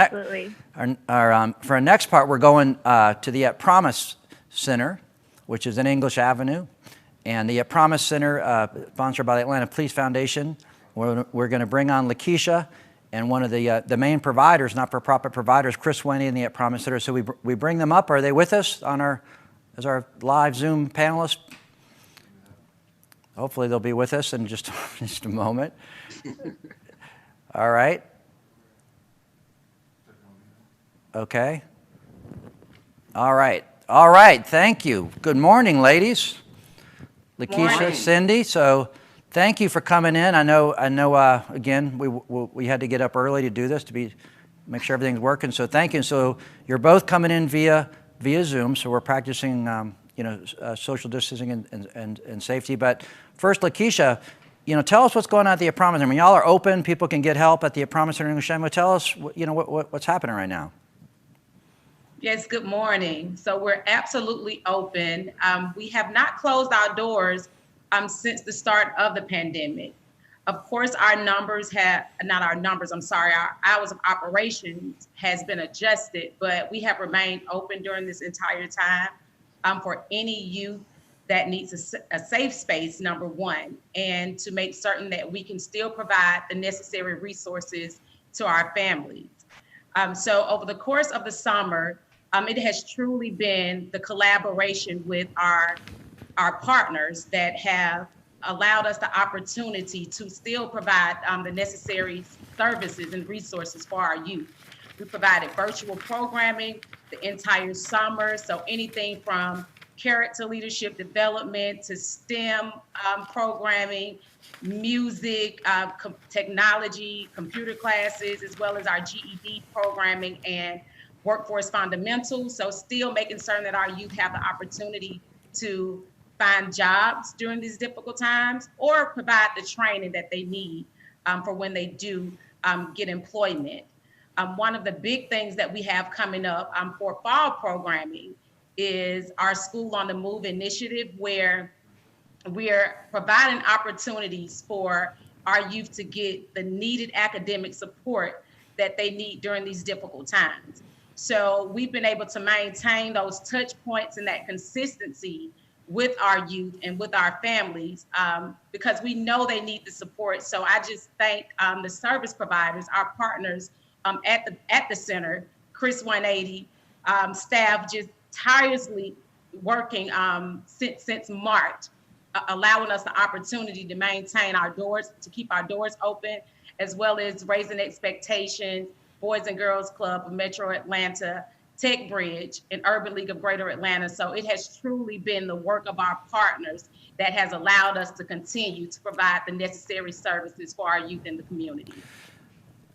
next part, we're going to the At Promise Center, which is in English Avenue. And the At Promise Center, sponsored by the Atlanta Police Foundation. We're going to bring on Lakeisha and one of the main providers, not-for-profit providers, Chris Wendy and the At Promise Center. So we bring them up. Are they with us as our live Zoom panelists? Hopefully they'll be with us in just a moment. All right. Okay. All right. Thank you. Good morning, ladies. Lakeisha, Cindy. So thank you for coming in. I know. Again, we had to get up early to do this make sure everything's working. So thank you. So you're both coming in via Zoom. So we're practicing, social distancing and safety. But first, Lakeisha, tell us what's going on at the At Promise Center. I mean, y'all are open. People can get help at the At Promise Center in English Avenue. Tell us, what's happening right now. Yes, good morning. So we're absolutely open. We have not closed our doors since the start of the pandemic. Of course, our hours of operations has been adjusted, but we have remained open during this entire time for any youth that needs a safe space, number one, and to make certain that we can still provide the necessary resources to our families. So over the course of the summer, it has truly been the collaboration with our partners that have allowed us the opportunity to still provide the necessary services and resources for our youth. We provided virtual programming the entire summer, so anything from character leadership development to STEM programming, music, technology, computer classes, as well as our GED programming and workforce fundamentals. So still making certain that our youth have the opportunity to find jobs during these difficult times or provide the training that they need for when they do get employment. One of the big things that we have coming up for fall programming is our School on the Move initiative, where we're providing opportunities for our youth to get the needed academic support that they need during these difficult times. So we've been able to maintain those touch points and that consistency with our youth and with our families because we know they need the support. So I just thank the service providers, our partners at the center, Chris 180, staff just tirelessly working since March, allowing us the opportunity to maintain our doors, to keep our doors open, as well as raising expectations, Boys and Girls Club of Metro Atlanta, Tech Bridge, and Urban League of Greater Atlanta. So it has truly been the work of our partners that has allowed us to continue to provide the necessary services for our youth in the community.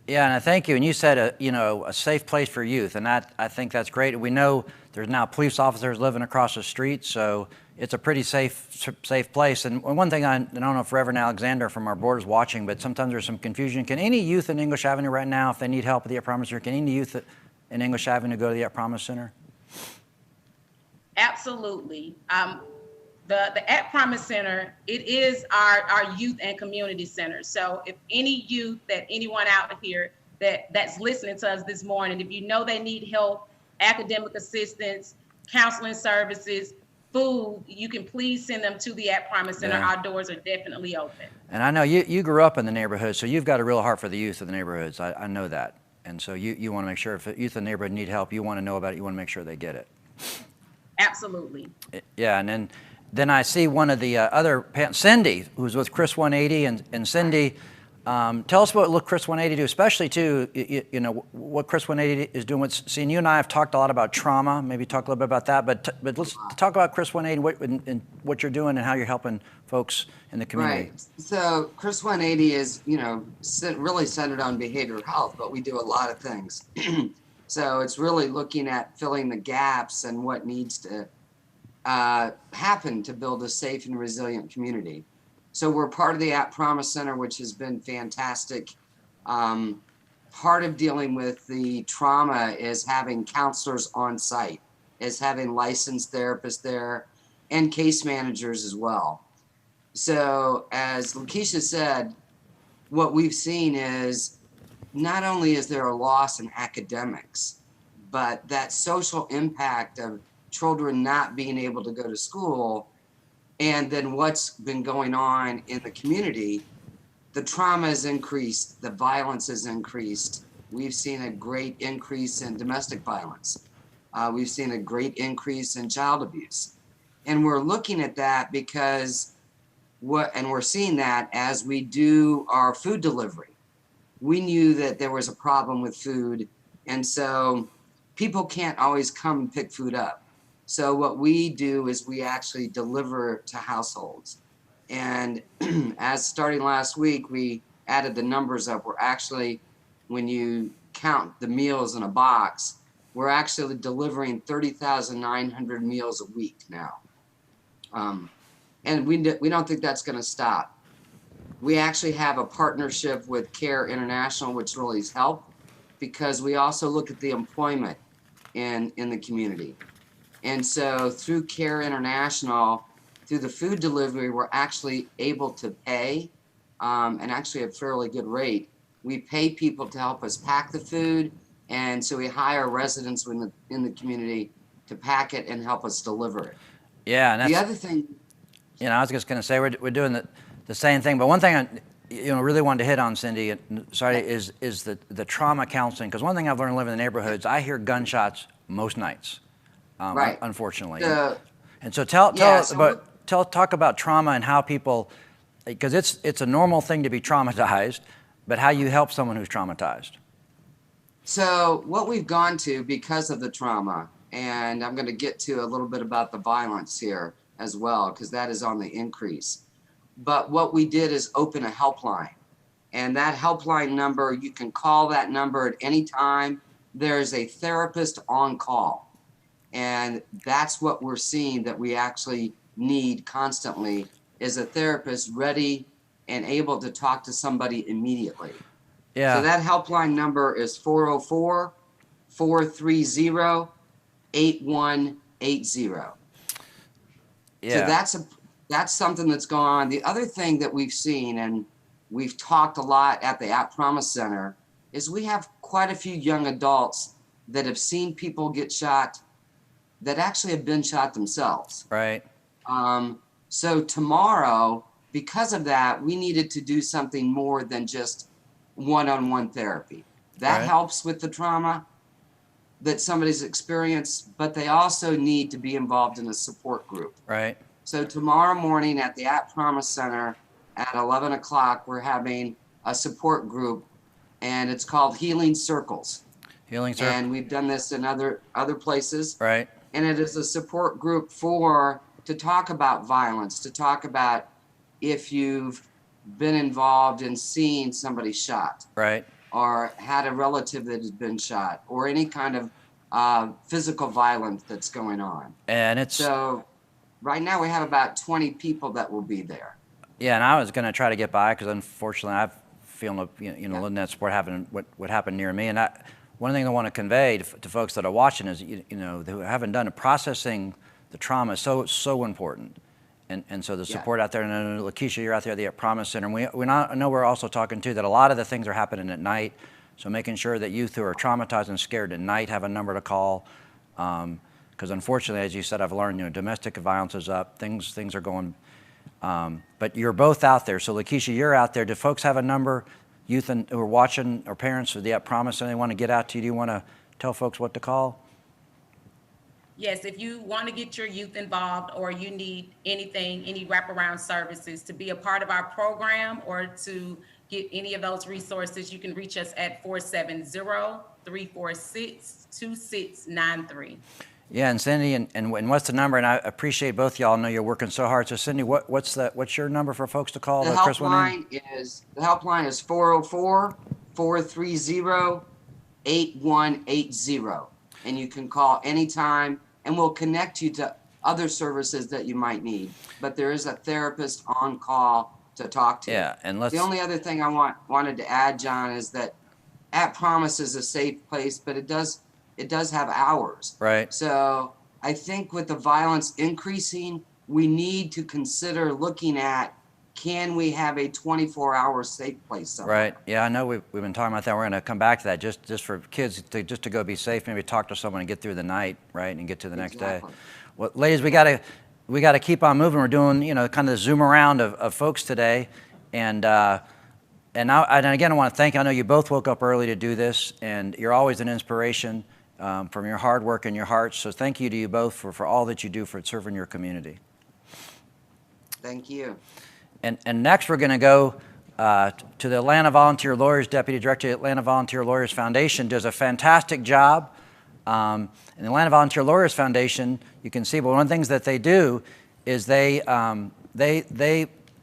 Yeah, and I thank you. And you said a safe place for youth, and I think that's great. We know there's now police officers living across the street, so it's a pretty safe place. And one thing, I don't know if Reverend Alexander from our board is watching, but sometimes there's some confusion. Can any youth in English Avenue right now, if they need help at the At Promise Center, can any youth in English Avenue go to the At Promise Center? Absolutely. The At Promise Center, it is our youth and community center. So if any youth, that anyone out here that's listening to us this morning, if you know they need help, academic assistance, counseling services, food, you can please send them to the At Promise Center. Yeah. Our doors are definitely open. And I know you grew up in the neighborhood, so you've got a real heart for the youth of the neighborhoods. I know that. And so you want to make sure if the youth in the neighborhood need help, you want to know about it, you want to make sure they get it. Absolutely. Yeah, and then I see one of the other, Cindy, who's with Chris 180, and Cindy, tell us what Chris 180 do, especially too, you know, what Chris 180 is doing. See, you and I have talked a lot about trauma, maybe talk a little bit about that, but let's talk about Chris 180, and what you're doing and how you're helping folks in the community. Right. So Chris 180 is, you know, really centered on behavioral health, but we do a lot of things. So it's really looking at filling the gaps and what needs to happen to build a safe and resilient community. So we're part of the At Promise Center, which has been fantastic. Part of dealing with the trauma is having counselors on site, is having licensed therapists there, and case managers as well. So as Lakeisha said, what we've seen is not only is there a loss in academics, but that social impact of children not being able to go to school, and then what's been going on in the community, the trauma has increased, the violence has increased. We've seen a great increase in domestic violence. We've seen a great increase in child abuse. And we're looking at that because we're seeing that as we do our food delivery. We knew that there was a problem with food, and so people can't always come and pick food up. So what we do is we actually deliver to households. And as starting last week, we added the numbers up. We're actually, when you count the meals in a box, we're actually delivering 30,900 meals a week now. And we don't think that's going to stop. We actually have a partnership with Care International, which really has helped, because we also look at the employment in the community. And so through Care International, through the food delivery, we're actually able to pay, and actually a fairly good rate. We pay people to help us pack the food, and so we hire residents in the community to pack it and help us deliver it. Yeah, and that's, the other thing, you know, I was just going to say we're doing the same thing, but one thing I really wanted to hit on, Cindy, sorry, is the trauma counseling, because one thing I've learned living in the neighborhoods, I hear gunshots most nights, right? Unfortunately, and so talk about trauma and how people, because it's a normal thing to be traumatized, but how you help someone who's traumatized. So what we've gone to because of the trauma, and I'm going to get to a little bit about the violence here as well, because that is on the increase. But what we did is open a helpline, and that helpline number, you can call that number at any time. There's a therapist on call, and that's what we're seeing that we actually need constantly, is a therapist ready and able to talk to somebody immediately. Yeah. So that helpline number is 404-430-8180. Yeah. So that's something that's gone on. The other thing that we've seen, and we've talked a lot at the At Promise Center, is we have quite a few young adults that have seen people get shot that actually have been shot themselves. Right. So tomorrow, because of that, we needed to do something more than just one-on-one therapy. That Right. helps with the trauma that somebody's experienced, but they also need to be involved in a support group. Right. So tomorrow morning at the At Promise Center at 11 o'clock, we're having a support group, and it's called Healing Circles. Healing Circle. And we've done this in other places. Right. And it is a support group to talk about violence, to talk about if you've been involved in seeing somebody shot. Right. Or had a relative that has been shot, or any kind of physical violence that's going on. And it's So right now we have about 20 people that will be there. Yeah, and I was going to try to get by because unfortunately I've feeling living that sport happened what happened near me, and one thing I want to convey to folks that are watching is who haven't done it, processing the trauma is so important, And so the Yeah. support out there, and I know, Lakeisha, you're out there at the Promise Center. And I know we're also talking too that a lot of the things are happening at night. So making sure that youth who are traumatized and scared at night have a number to call. Because unfortunately, as you said, I've learned, domestic violence is up. Things are going. But you're both out there. So Lakeisha, you're out there. Do folks have a number, youth who are watching, or parents who the Promise, and they want to get out to you? Do you want to tell folks what to call? Yes, if you want to get your youth involved, or you need anything, any wraparound services to be a part of our program, or to get any of those resources, you can reach us at 470-346-2693. Yeah, and Cindy, and what's the number? And I appreciate both y'all. I know you're working so hard. So Cindy, what's your number for folks to call? The helpline is 404-430-8180. And you can call anytime, and we'll connect you to other services that you might need. But there is a therapist on call to talk to. Yeah, and the only other thing I wanted to add, John, is that At Promise is a safe place, but it does have hours. Right. So I think with the violence increasing, we need to consider looking at, can we have a 24-hour safe place somewhere? Right. Yeah, I know we've been talking about that. We're going to come back to that, just for kids to go be safe, maybe talk to someone and get through the night, right, and get to the next day. Well, ladies, we got to keep on moving. We're doing, kind of the Zoom around of folks today, and again, I want to thank you. I know you both woke up early to do this, and you're always an inspiration from your hard work and your hearts. So thank you to you both for all that you do for serving your community. Thank you. And next we're going to go to the Atlanta Volunteer Lawyers. Deputy Director of the Atlanta Volunteer Lawyers Foundation does a fantastic job. And the Atlanta Volunteer Lawyers Foundation, you can see, but one of the things that they do is they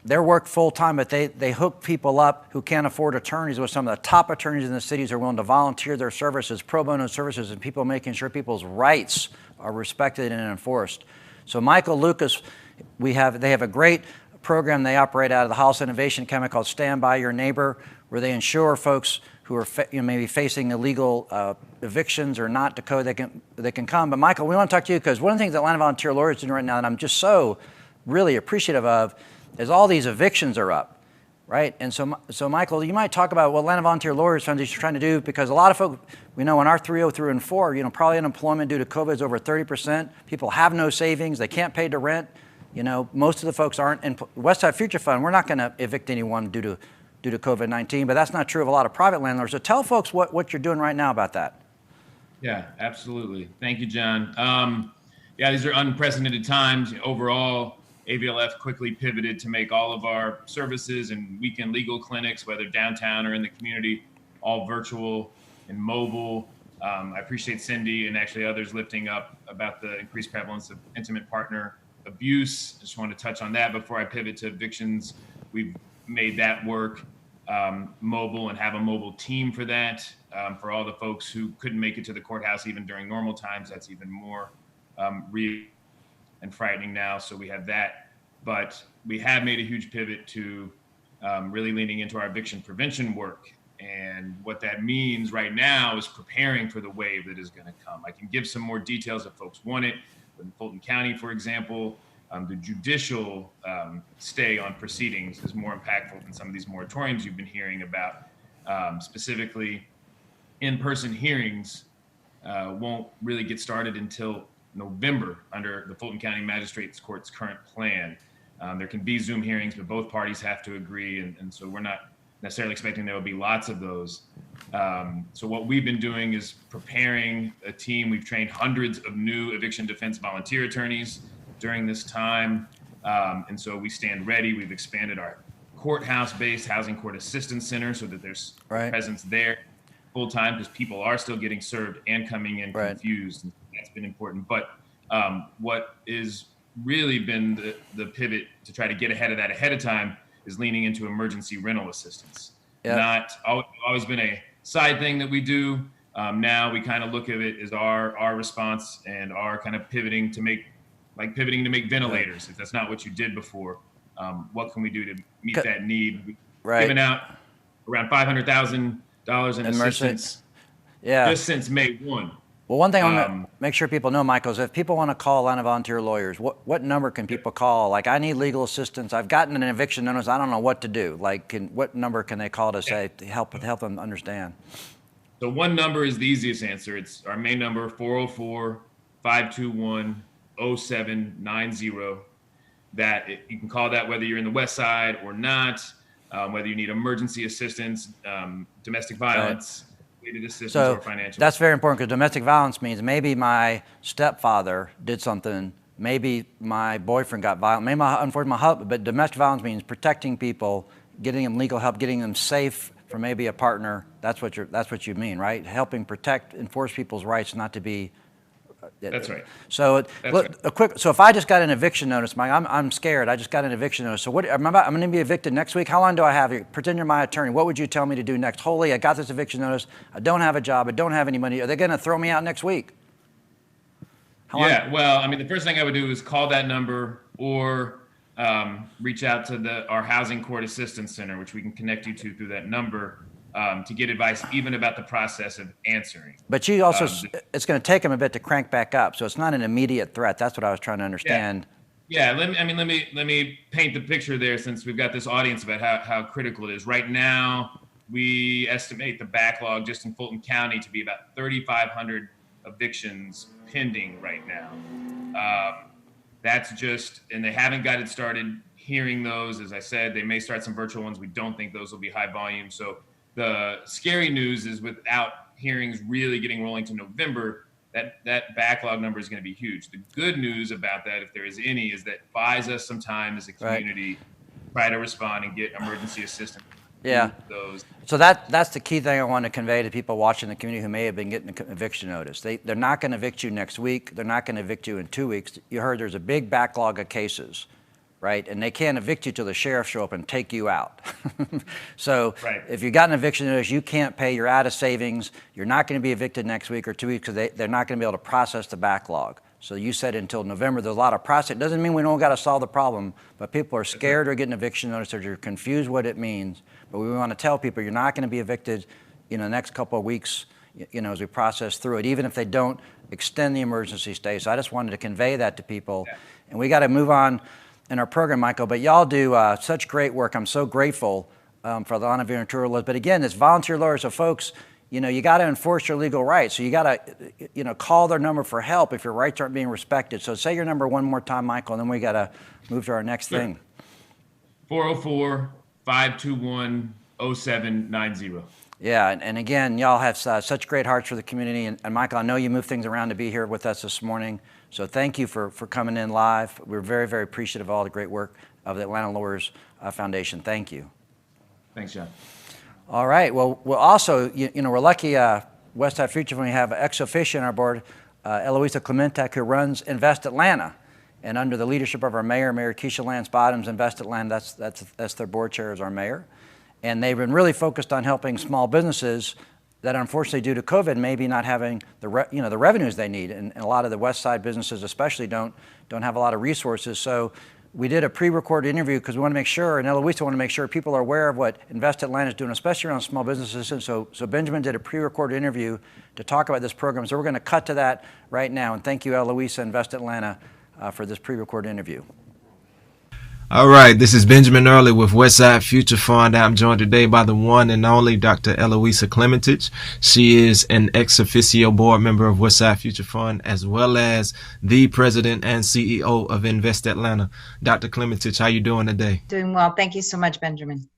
work full time, but they hook people up who can't afford attorneys with some of the top attorneys in the cities who are willing to volunteer their services, pro bono services, and people making sure people's rights are respected and enforced. So Michael Lucas, they have a great program they operate out of the House Innovation Academy called Stand By Your Neighbor, where they ensure folks who are maybe facing illegal evictions or not to code, they can come. But Michael, we want to talk to you because one of the things that Atlanta Volunteer Lawyers is doing right now, and I'm just so really appreciative of, is all these evictions are up, right? And so Michael, you might talk about what Atlanta Volunteer Lawyers Foundation is trying to do, because a lot of folks, we know in our 303 and 4, probably unemployment due to COVID is over 30%. People have no savings. They can't pay the rent. Most of the folks aren't. In Westside Future Fund, we're not going to evict anyone due to COVID-19, but that's not true of a lot of private landlords. So tell folks what you're doing right now about that. Yeah, absolutely. Thank you, John. These are unprecedented times. Overall, AVLF quickly pivoted to make all of our services and weekend legal clinics, whether downtown or in the community, all virtual and mobile. I appreciate Cindy and actually others lifting up about the increased prevalence of intimate partner abuse. I just want to touch on that before I pivot to evictions. We've made that work mobile and have a mobile team for that. For all the folks who couldn't make it to the courthouse even during normal times, that's even more real and frightening now. So we have that, but we have made a huge pivot to really leaning into our eviction prevention work. And what that means right now is preparing for the wave that is going to come. I can give some more details if folks want it. In Fulton County, for example, the judicial stay on proceedings is more impactful than some of these moratoriums you've been hearing about. Specifically, in-person hearings won't really get started until November under the Fulton County Magistrates Court's current plan. There can be Zoom hearings, but both parties have to agree, and so we're not necessarily expecting there will be lots of those. So what we've been doing is preparing a team. We've trained hundreds of new eviction defense volunteer attorneys during this time. And so we stand ready. We've expanded our courthouse-based housing court assistance center so that there's presence there full time, because people are still getting served and coming in confused. And that's been important. But what is really been the pivot to try to get ahead of that ahead of time is leaning into emergency rental assistance. Not always been a side thing that we do. Now we kind of look at it as our response and our kind of pivoting to make ventilators. If that's not what you did before, what can we do to meet that need? We've given out around $500,000 in assistance just since May 1. Well, one thing I want to make sure people know, Michael, is if people want to call Atlanta Volunteer Lawyers, what number can people call? Like, I need legal assistance. I've gotten an eviction notice. I don't know what to do. Like, what number can they call to say to help them understand? So one number is the easiest answer. It's our main number, 404-521-0790. You can call that whether you're in the Westside or not, whether you need emergency assistance, domestic violence, related assistance, or financial. That's very important, because domestic violence means maybe my stepfather did something, maybe my boyfriend got violent, maybe unfortunately my husband, but domestic violence means protecting people, getting them legal help, getting them safe from maybe a partner. That's what you mean, right? Helping enforce people's rights not to be. That's right. So So if I just got an eviction notice, Mike, I'm scared. I just got an eviction notice. So I'm going to be evicted next week. How long do I have? Pretend you're my attorney. What would you tell me to do next? Holy, I got this eviction notice. I don't have a job. I don't have any money. Are they going to throw me out next week? Well, I mean, the first thing I would do is call that number, or reach out to our Housing Court Assistance Center, which we can connect you to through that number, to get advice even about the process of answering. But you also, it's going to take them a bit to crank back up, so it's not an immediate threat. That's what I was trying to understand. Yeah. Let me paint the picture there, since we've got this audience, about how critical it is. Right now, we estimate the backlog just in Fulton County to be about 3,500 evictions pending right now. That's just, and they haven't got it started hearing those. As I said, they may start some virtual ones. We don't think those will be high volume. So the scary news is, without hearings really getting rolling to November, that backlog number is going to be huge. The good news about that, if there is any, is that buys us some time as a community to try to respond and get emergency assistance. Yeah. So that's the key thing I want to convey to people watching the community who may have been getting an eviction notice. They're not going to evict you next week. They're not going to evict you in 2 weeks. You heard there's a big backlog of cases, right? And they can't evict you till the sheriff show up and take you out. So if you got an eviction notice, you can't pay. You're out of savings. You're not going to be evicted next week or 2 weeks, because they're not going to be able to process the backlog. So you said until November, there's a lot of process. It doesn't mean we don't got to solve the problem, but people are scared or getting eviction notice, or they're confused what it means. But we want to tell people you're not going to be evicted, the next couple of weeks, as we process through it, even if they don't extend the emergency stay. So I just wanted to convey that to people. And we got to move on in our program, Michael, but y'all do such great work. I'm so grateful for the Atlanta Volunteer Lawyers. But again, it's volunteer lawyers, so folks, you got to enforce your legal rights. So you got to, call their number for help if your rights aren't being respected. So say your number one more time, Michael, and then we got to move to our next thing. 404-521-0790. Yeah, and again, y'all have such great hearts for the community. And Michael, I know you moved things around to be here with us this morning. So thank you for coming in live. We're very, very appreciative of all the great work of the Atlanta Lawyers Foundation. Thank you. Thanks, John. All right. Well, we're also, we're lucky, Westside Future, when we have ex officio on our board, Eloisa Klementich, who runs Invest Atlanta. And under the leadership of our mayor, Mayor Keisha Lance Bottoms, Invest Atlanta, that's their board chair as our mayor. And they've been really focused on helping small businesses that, unfortunately, due to COVID, maybe not having the revenues they need. And a lot of the Westside businesses especially don't have a lot of resources. So we did a pre-recorded interview because we want to make sure, and Eloisa want to make sure people are aware of what Invest Atlanta is doing, especially around small businesses. And so Benjamin did a pre-recorded interview to talk about this program. So we're going to cut to that right now. And thank you, Eloisa, Invest Atlanta, for this pre-recorded interview. All right, this is Benjamin Early with Westside Future Fund. I'm joined today by the one and only Dr. Eloisa Klementich. She is an ex officio board member of Westside Future Fund, as well as the president and CEO of Invest Atlanta. Dr. Klementich, how you doing today? Doing well. Thank you so much, Benjamin.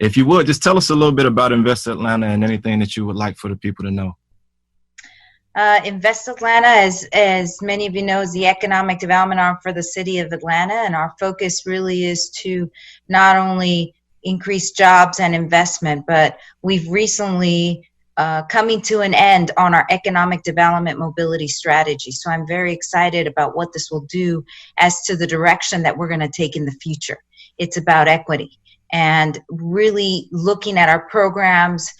If you would, just tell us a little bit about Invest Atlanta and anything that you would like for the people to know. Invest Atlanta, as many of you know, is the economic development arm for the city of Atlanta, and our focus really is to not only increase jobs and investment, but we've recently coming to an end on our economic development mobility strategy. So I'm very excited about what this will do as to the direction that we're going to take in the future. It's about equity and really looking at our programs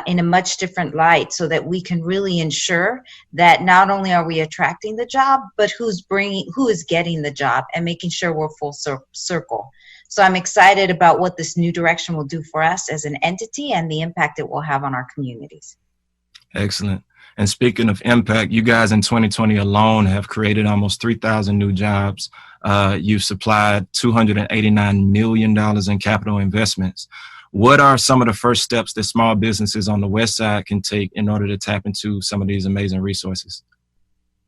in a much different light so that we can really ensure that not only are we attracting the job, but who is getting the job, and making sure we're full circle. So I'm excited about what this new direction will do for us as an entity and the impact it will have on our communities. Excellent. And speaking of impact, you guys in 2020 alone have created almost 3,000 new jobs. You've supplied $289 million in capital investments. What are some of the first steps that small businesses on the West Side can take in order to tap into some of these amazing resources?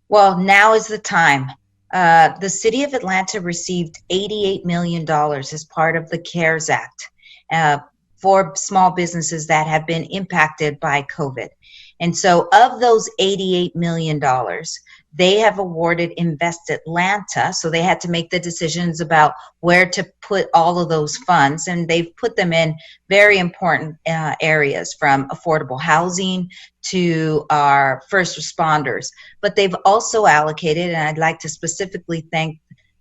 Well, now is the time. The city of Atlanta received $88 million as part of the CARES Act for small businesses that have been impacted by COVID. And so of those $88 million, they have awarded Invest Atlanta. So they had to make the decisions about where to put all of those funds. And they've put them in very important areas, from affordable housing to our first responders. But they've also allocated, and I'd like to specifically thank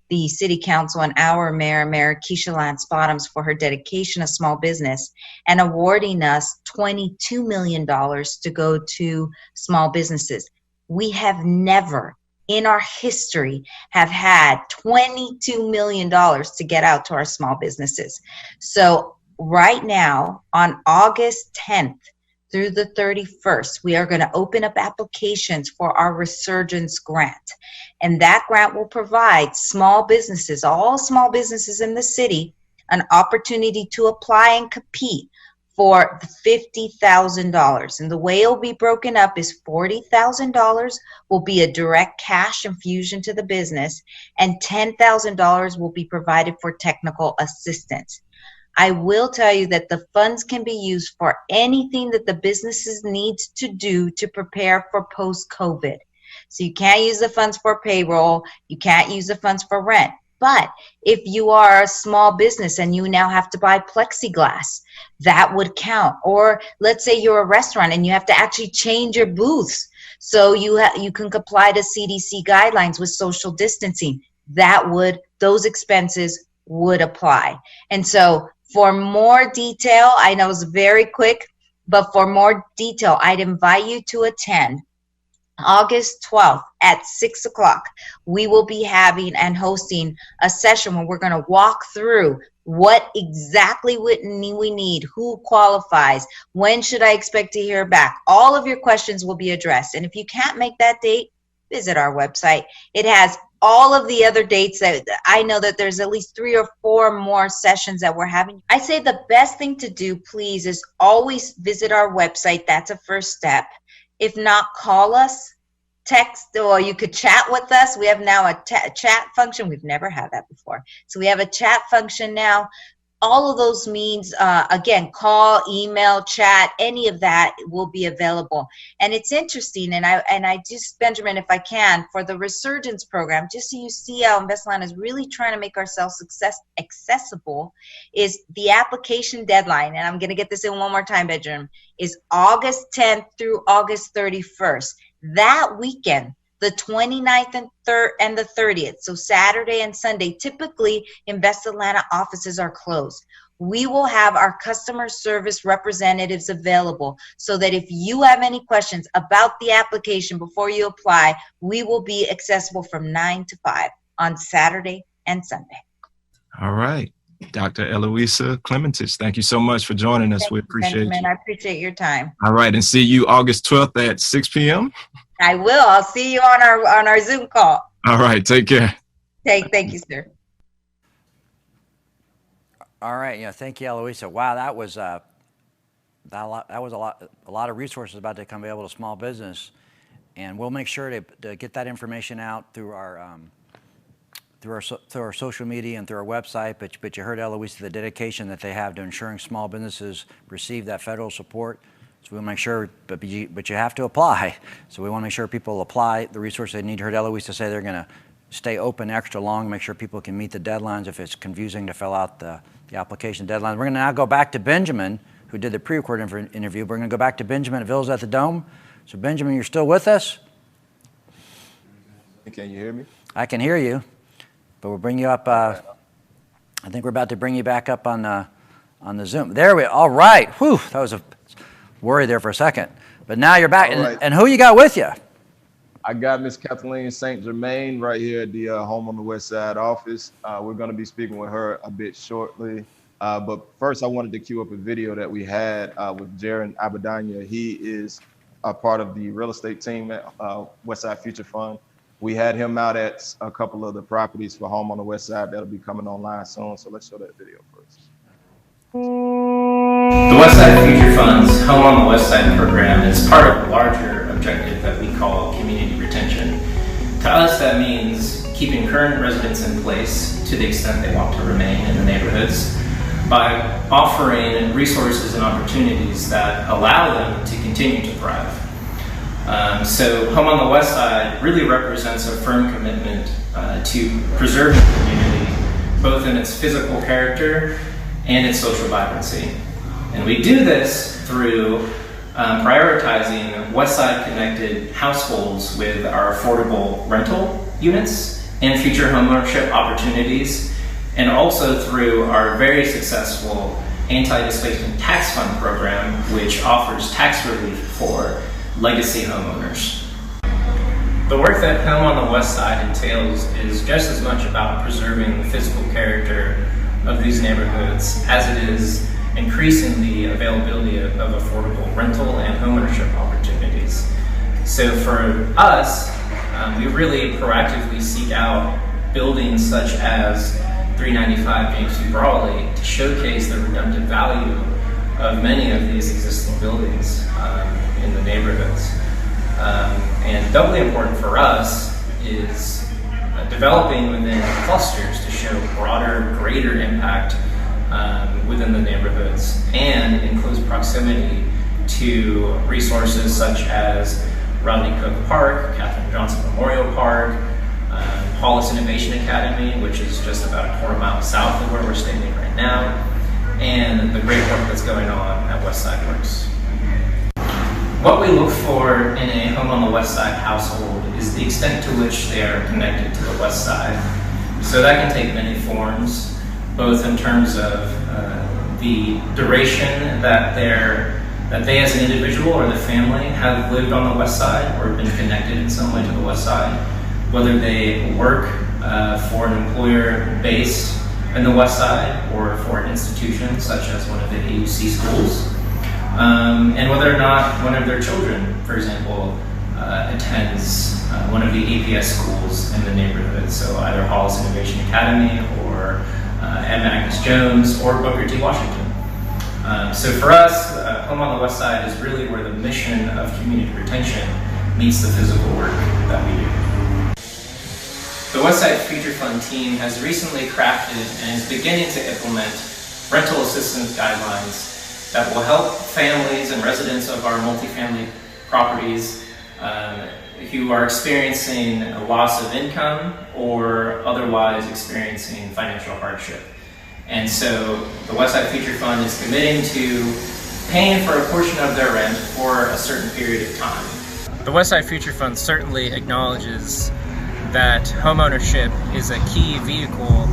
the City Council and our Mayor Keisha Lance Bottoms, for her dedication to small business and awarding us $22 million to go to small businesses. We have never in our history have had $22 million to get out to our small businesses. So right now, on August 10th through the 31st, we are going to open up applications for our Resurgence Grant. And that grant will provide small businesses, all small businesses in the city, an opportunity to apply and compete for $50,000. And the way it'll be broken up is $40,000 will be a direct cash infusion to the business, and $10,000 will be provided for technical assistance. I will tell you that the funds can be used for anything that the businesses needs to do to prepare for post-COVID. So you can't use the funds for payroll, you can't use the funds for rent. But if you are a small business and you now have to buy plexiglass, that would count. Or let's say you're a restaurant and you have to actually change your booths so you can comply to CDC guidelines with social distancing. Those expenses would apply. And so for more detail, I know it's very quick, but for more detail, I'd invite you to attend August 12th at 6 o'clock. We will be having and hosting a session where we're going to walk through what exactly we need, who qualifies, when should I expect to hear back. All of your questions will be addressed. And if you can't make that date, visit our website. It has all of the other dates that I know that there's at least 3 or 4 more sessions that we're having. I say the best thing to do, please, is always visit our website. That's a first step. If not, call us, text, or you could chat with us. We have now a chat function. We've never had that before. So we have a chat function now. All of those means, again, call, email, chat, any of that will be available. And it's interesting, and I just, Benjamin, if I can, for the Resurgence program, just so you see how Invest Atlanta is really trying to make ourselves accessible, is the application deadline, and I'm going to get this in one more time, Benjamin, is August 10th through August 31st. That weekend, the 29th and the 30th, so Saturday and Sunday, typically Invest Atlanta offices are closed. We will have our customer service representatives available so that if you have any questions about the application before you apply, we will be accessible from 9 to 5 on Saturday and Sunday. All right. Dr. Eloisa Klementich, thank you so much for joining us. We appreciate you. I appreciate your time. All right. And see you August 12th at 6 p.m. I will. I'll see you on our Zoom call. All right. Take care. Thank you, sir. All right. Yeah. Thank you, Eloisa. Wow, that was a lot of resources about to come available to small business, and we'll make sure to get that information out through our social media and through our website. But you heard Eloisa, the dedication that they have to ensuring small businesses receive that federal support. So we'll make sure, but you have to apply. So we want to make sure people apply the resources they need. You heard Eloisa say they're going to stay open extra long, make sure people can meet the deadlines if it's confusing to fill out the application deadlines. We're going to now go back to Benjamin, who did the pre-recorded interview. We're going to go back to Benjamin at Vickers at the Dome. So Benjamin, you're still with us? Can you hear me? I can hear you, but we'll bring you up. I think we're about to bring you back up on the Zoom. There we. All right. Whew. That was a worry there for a second, but now you're back. Right. And who you got with you? I got Miss Kathleen St. Germain right here at the Home on the West Side office. We're going to be speaking with her a bit shortly. But first, I wanted to cue up a video that we had with Jaron Abadanya. He is are part of the real estate team at Westside Future Fund. We had him out at a couple of the properties for Home on the West Side that'll be coming online soon. So let's show that video first. The Westside Future Fund's Home on the West Side program is part of a larger objective that we call community retention. To us, that means keeping current residents in place to the extent they want to remain in the neighborhoods by offering resources and opportunities that allow them to continue to thrive. So Home on the West Side really represents a firm commitment to preserving the community, both in its physical character and its social vibrancy. And we do this through prioritizing West Side connected households with our affordable rental units and future homeownership opportunities, and also through our very successful anti-displacement tax fund program, which offers tax relief for legacy homeowners. The work that Home on the West Side entails is just as much about preserving the physical character of these neighborhoods as it is increasing the availability of affordable rental and homeownership opportunities. So for us, we really proactively seek out buildings such as 395 Yancey Brawley to showcase the redemptive value of many of these existing buildings in the neighborhoods. And doubly important for us is developing within clusters to show broader, greater impact within the neighborhoods and in close proximity to resources such as Rodney Cook Park, Katherine Johnson Memorial Park, Hollis Innovation Academy, which is just about a quarter mile south of where we're standing right now, and the great work that's going on at Westside Works. What we look for in a Home on the West Side household is the extent to which they are connected to the West Side. So that can take many forms, both in terms of the duration that they as an individual or the family have lived on the West Side or been connected in some way to the West Side, whether they work for an employer based in the West Side or for an institution such as one of the AUC schools, and whether or not one of their children, for example, attends one of the APS schools in the neighborhood, so either Hollis Innovation Academy or M. Agnes Jones or Booker T. Washington. So for us, Home on the West Side is really where the mission of community retention meets the physical work that we do. The Westside Future Fund team has recently crafted and is beginning to implement rental assistance guidelines that will help families and residents of our multifamily properties who are experiencing a loss of income or otherwise experiencing financial hardship. And so the Westside Future Fund is committing to paying for a portion of their rent for a certain period of time. The Westside Future Fund certainly acknowledges that homeownership is a key vehicle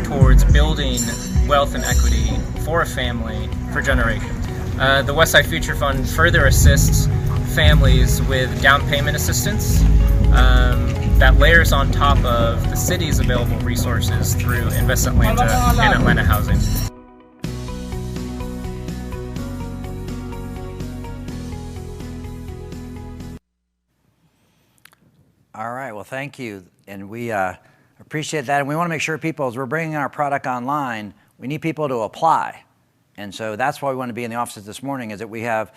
towards building wealth and equity for a family for generations. The Westside Future Fund further assists families with down payment assistance that layers on top of the city's available resources through Invest Atlanta and Atlanta Housing. All right, well, thank you. And we appreciate that. And we want to make sure people, as we're bringing our product online, we need people to apply. And so that's why we want to be in the offices this morning, is that we have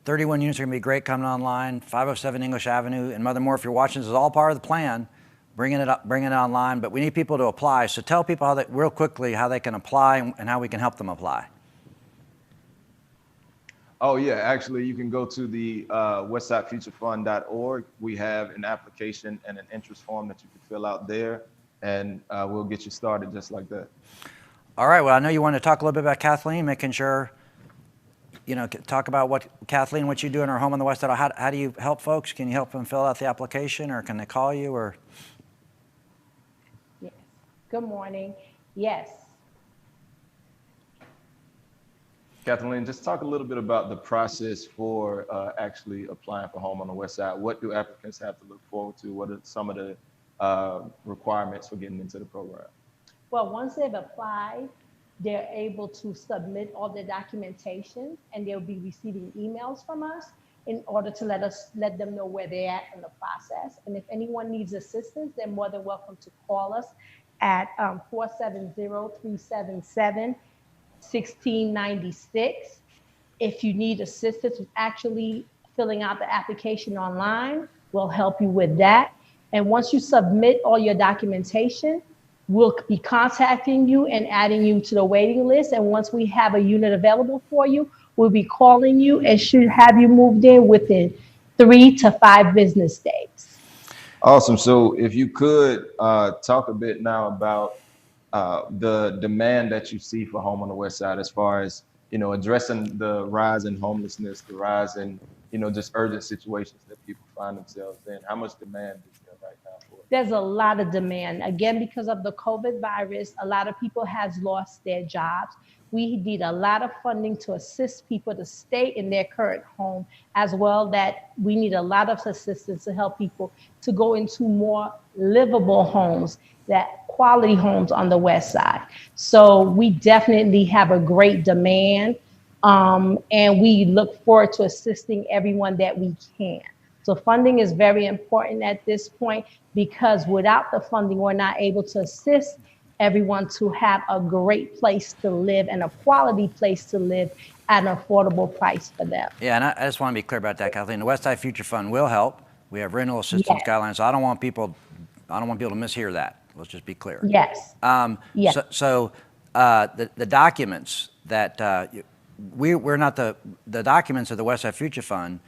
31 units are going to be great coming online, 507 English Avenue. And Mother Moore, if you're watching, this is all part of the plan, bringing it online. But we need people to apply. So tell people how real quickly how they can apply and how we can help them apply. Oh yeah, actually you can go to the westsidefuturefund.org. We have an application and an interest form that you can fill out there, and we'll get you started just like that. All right, well, I know you want to talk a little bit about Kathleen, making sure, you know, talk about what you do in our Home on the West Side. How do you help folks? Can you help them fill out the application, or can they call you, or? Yes, good morning, yes. Kathleen, just talk a little bit about the process for actually applying for Home on the West Side. What do applicants have to look forward to? What are some of the requirements for getting into the program? Well, once they've applied, they're able to submit all the documentation, and they'll be receiving emails from us. in order to let them know where they're at in the process. And if anyone needs assistance, they're more than welcome to call us at 470-377-1696. If you need assistance with actually filling out the application online, we'll help you with that. And once you submit all your documentation, we'll be contacting you and adding you to the waiting list. And once we have a unit available for you, we'll be calling you and should have you moved in within 3 to 5 business days. Awesome. So if you could talk a bit now about the demand that you see for home on the West Side, as far as, you know, addressing the rise in homelessness, the rise in, you know, just urgent situations that people find themselves in. How much demand is there right now for it? There's a lot of demand. Again, because of the COVID virus, a lot of people has lost their jobs. We need a lot of funding to assist people to stay in their current home, as well that we need a lot of assistance to help people to go into more livable homes, that quality homes on the West Side. So we definitely have a great demand, and we look forward to assisting everyone that we can. So funding is very important at this point, because without the funding, we're not able to assist everyone to have a great place to live and a quality place to live at an affordable price for them. Yeah, and I just want to be clear about that, Kathleen. The Westside Future Fund will help. We have rental assistance guidelines. So I don't want people to mishear that. Let's just be clear. Yes. Yes. So the documents that we're not the documents of the Westside Future Fund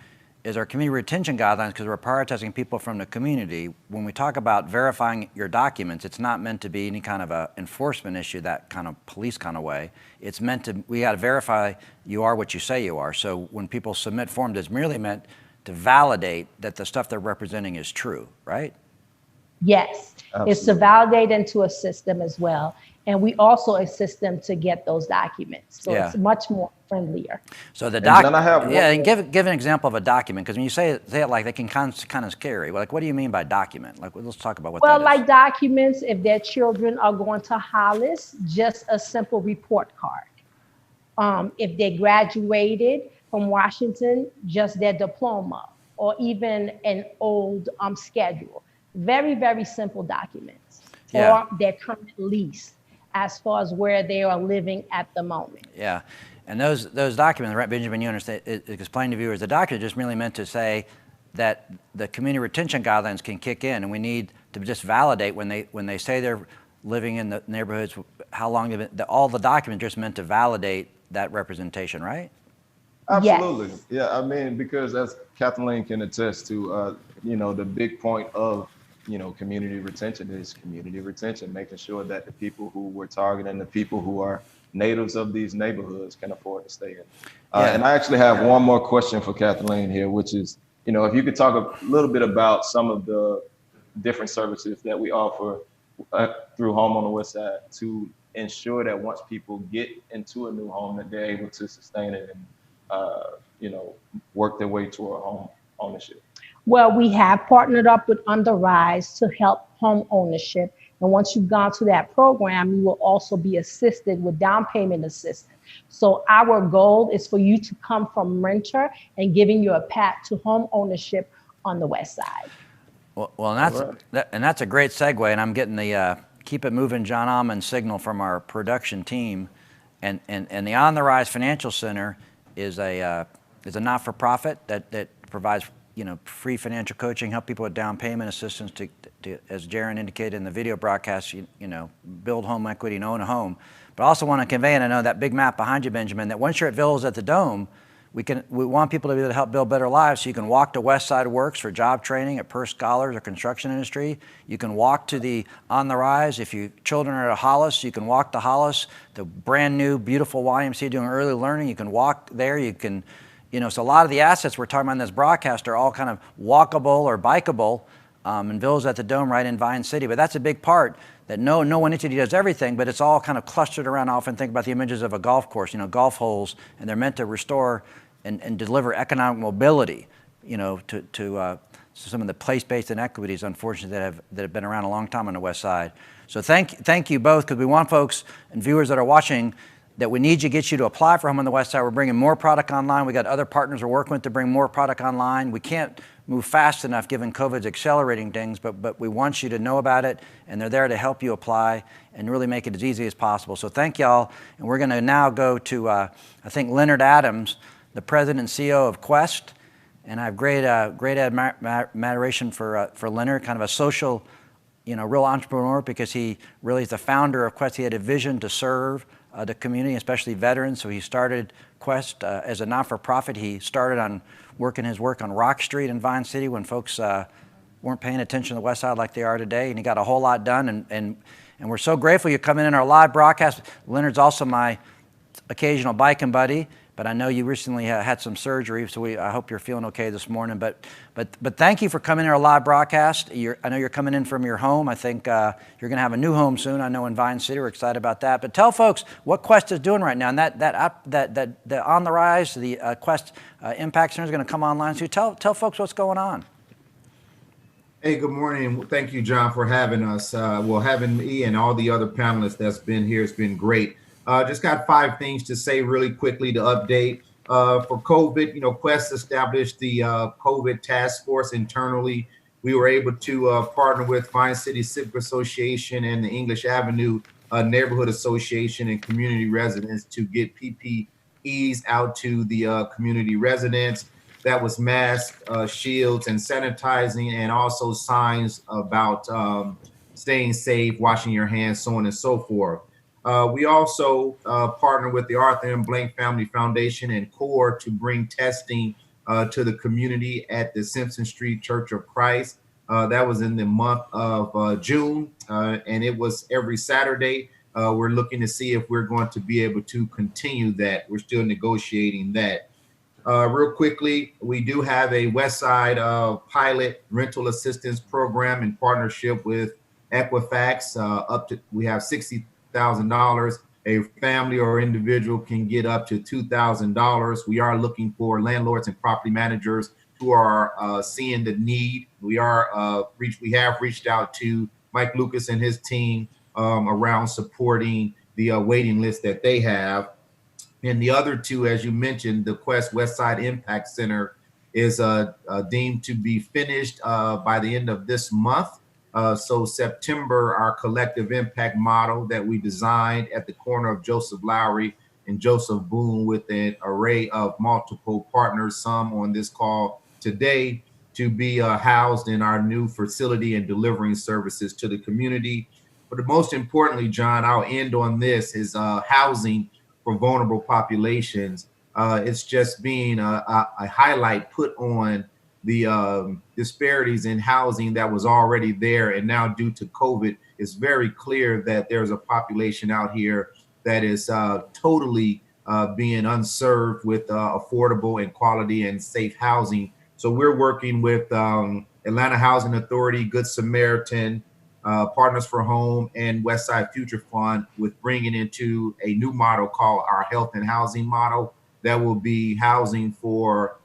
is our community retention guidelines, because we're prioritizing people from the community. When we talk about verifying your documents, it's not meant to be any kind of a enforcement issue, that kind of police kind of way. It's meant to, we got to verify you are what you say you are. So when people submit forms, it's merely meant to validate that the stuff they're representing is true, right? Yes, Absolutely. It's to validate and to assist them as well. And we also assist them to get those documents. So it's much more friendlier. So the and give an example of a document, because when you say it like, they can kind of scary. Like, what do you mean by document? Like, let's talk about what that is. Well, like documents, if their children are going to Hollis, just a simple report card. If they graduated from Washington, just their diploma, or even an old schedule. Very, very simple documents. Or their current lease, as far as where they are living at the moment. Yeah, and those documents, right, Benjamin, you understand, explain to viewers, the document just merely meant to say that the community retention guidelines can kick in, and we need to just validate when they say they're living in the neighborhoods, how long they've been, all the documents just meant to validate that representation, right? Absolutely. Yes. Yeah, I mean, because as Kathleen can attest to, you know, the big point of, you know, community retention is community retention, making sure that the people who we're targeting, the people who are natives of these neighborhoods, can afford to stay in. And I actually have one more question for Kathleen here, which is, you know, if you could talk a little bit about some of the different services that we offer through Home on the West Side to ensure that once people get into a new home, that they're able to sustain it and, you know, work their way toward home ownership. Well, we have partnered up with Underrise to help home ownership. And once you've gone to that program, you will also be assisted with down payment assistance. So our goal is for you to come from renter and giving you a path to home ownership on the West Side. Well, and that's a great segue. And I'm getting the Keep It Moving John Almond signal from our production team. And the On the Rise Financial Center is a not-for-profit that provides, you know, free financial coaching, help people with down payment assistance to, as Jaron indicated in the video broadcast, you know, build home equity and own a home. But I also want to convey, and I know that big map behind you, Benjamin, that once you're at Villas at the Dome, we want people to be able to help build better lives. So you can walk to Westside Works for job training at Purse Scholars or construction industry. You can walk to the On the Rise. If you children are at Hollis, you can walk to Hollis, the brand new, beautiful YMCA doing early learning. You can walk there. You can, you know, so a lot of the assets we're talking about in this broadcast are all kind of walkable or bikeable, and Villas at the Dome right in Vine City. But that's a big part, that no one entity does everything, but it's all kind of clustered around. I often think about the images of a golf course, you know, golf holes, and they're meant to restore and deliver economic mobility, you know, to some of the place-based inequities, unfortunately, that have been around a long time on the West Side. So thank you both, because we want folks and viewers that are watching that we need to get you to apply for Home on the West Side. We're bringing more product online. We got other partners we're working with to bring more product online. We can't move fast enough given COVID's accelerating things, but we want you to know about it, and they're there to help you apply and really make it as easy as possible. So thank y'all, and we're gonna now go to, I think, Leonard Adams, the president and CEO of Quest, and I have great admiration for Leonard, kind of a social, real entrepreneur, because he really is the founder of Quest. He had a vision to serve the community, especially veterans. So he started Quest as a not-for-profit. He started on his work on Rock Street in Vine City when folks weren't paying attention to the West Side like they are today, and he got a whole lot done. And we're so grateful you come in our live broadcast. Leonard's also my occasional biking buddy, but I know you recently had some surgery, so I hope you're feeling okay this morning. But thank you for coming in our live broadcast. I know you're coming in from your home. I think you're going to have a new home soon. I know in Vine City. We're excited about that. But tell folks what Quest is doing right now, and that on the rise, the Quest Impact Center is going to come online. So tell folks what's going on. Hey, good morning. Thank you, John, for having us. Having me and all the other panelists that's been here, it's been great. Just got 5 things to say really quickly to update. For COVID, Quest established the COVID task force internally. We were able to partner with Vine City Civic Association and the English Avenue Neighborhood Association and community residents to get PPEs out to the community residents. That was masks, shields, and sanitizing, and also signs about staying safe, washing your hands, so on and so forth. We also partnered with the Arthur M. Blank Family Foundation and CORE to bring testing to the community at the Simpson Street Church of Christ. That was in the month of June, and it was every Saturday. We're looking to see if we're going to be able to continue that. We're still negotiating that. Real quickly, we do have a Westside pilot rental assistance program in partnership with Equifax. We have $60,000. A family or individual can get up to $2,000. We are looking for landlords and property managers who are seeing the need. We have reached out to Mike Lucas and his team around supporting the waiting list that they have. And the other 2, as you mentioned, the Quest Westside Impact Center is deemed to be finished by the end of this month. So September, our collective impact model that we designed at the corner of Joseph Lowry and Joseph Boone with an array of multiple partners, some on this call today, to be housed in our new facility and delivering services to the community. But most importantly, John, I'll end on this, is housing for vulnerable populations. It's just being a highlight put on the disparities in housing that was already there. And now due to COVID, it's very clear that there's a population out here that is totally being unserved with affordable and quality and safe housing. So we're working with Atlanta Housing Authority, Good Samaritan, Partners for Home, and Westside Future Fund with bringing into a new model called our Health and Housing model that will be housing for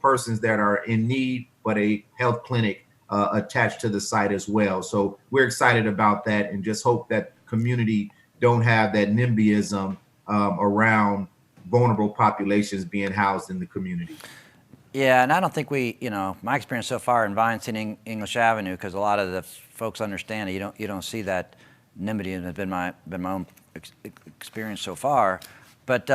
persons that are in need, but a health clinic attached to the site as well. So we're excited about that and just hope that community don't have that NIMBYism around vulnerable populations being housed in the community. Yeah, and I don't think my experience so far in Vine City English Avenue, because a lot of the folks understand it, you don't see that NIMBY has been my own experience so far. But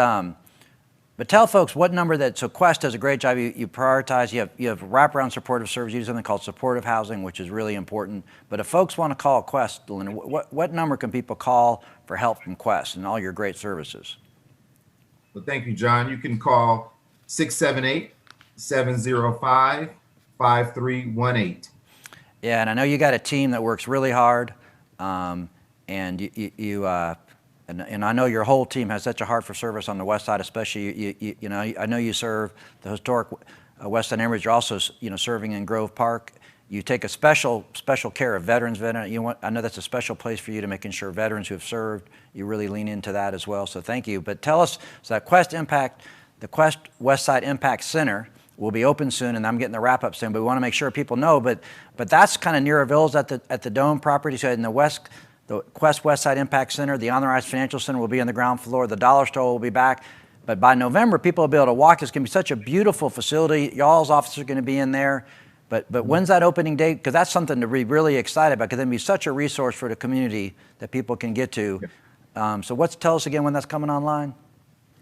tell folks what number so Quest does a great job. You prioritize, you have wraparound supportive service. You do something called supportive housing, which is really important. But if folks want to call Quest, what number can people call for help from Quest and all your great services? Well, thank you, John. You can call 678-705-5318. Yeah, and I know you got a team that works really hard, and and I know your whole team has such a heart for service on the West Side, especially I know you serve the historic West Side neighborhoods. You're also serving in Grove Park. You take a special care of veterans. I know that's a special place for you to making sure veterans who have served. You really lean into that as well. So thank you. But tell us, so that the Quest Westside Impact Center will be open soon, and I'm getting the wrap up soon. But we want to make sure people know. But that's kind of near a village at the Dome property. So in the west The Quest Westside Impact Center, the On the Rise Financial Center will be on the ground floor. The dollar store will be back. But by November, people will be able to walk. It's going to be such a beautiful facility. Y'all's offices are going to be in there. But when's that opening date? Because that's something to be really excited about, because it'll be such a resource for the community that people can get to. So tell us again when that's coming online.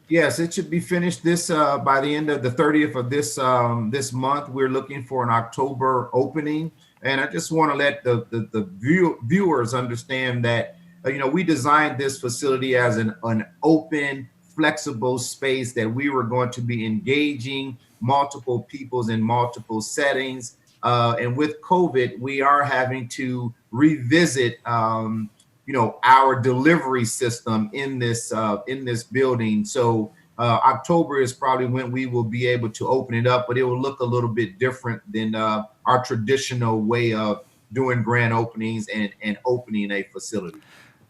Yes, it should be finished this by the end of the 30th of this month. We're looking for an October opening. And I just want to let the viewers understand that, we designed this facility as an open, flexible space that we were going to be engaging multiple peoples in multiple settings. And with COVID, we are having to revisit, our delivery system in this building. So October is probably when we will be able to open it up, but it will look a little bit different than our traditional way of doing grand openings and opening a facility.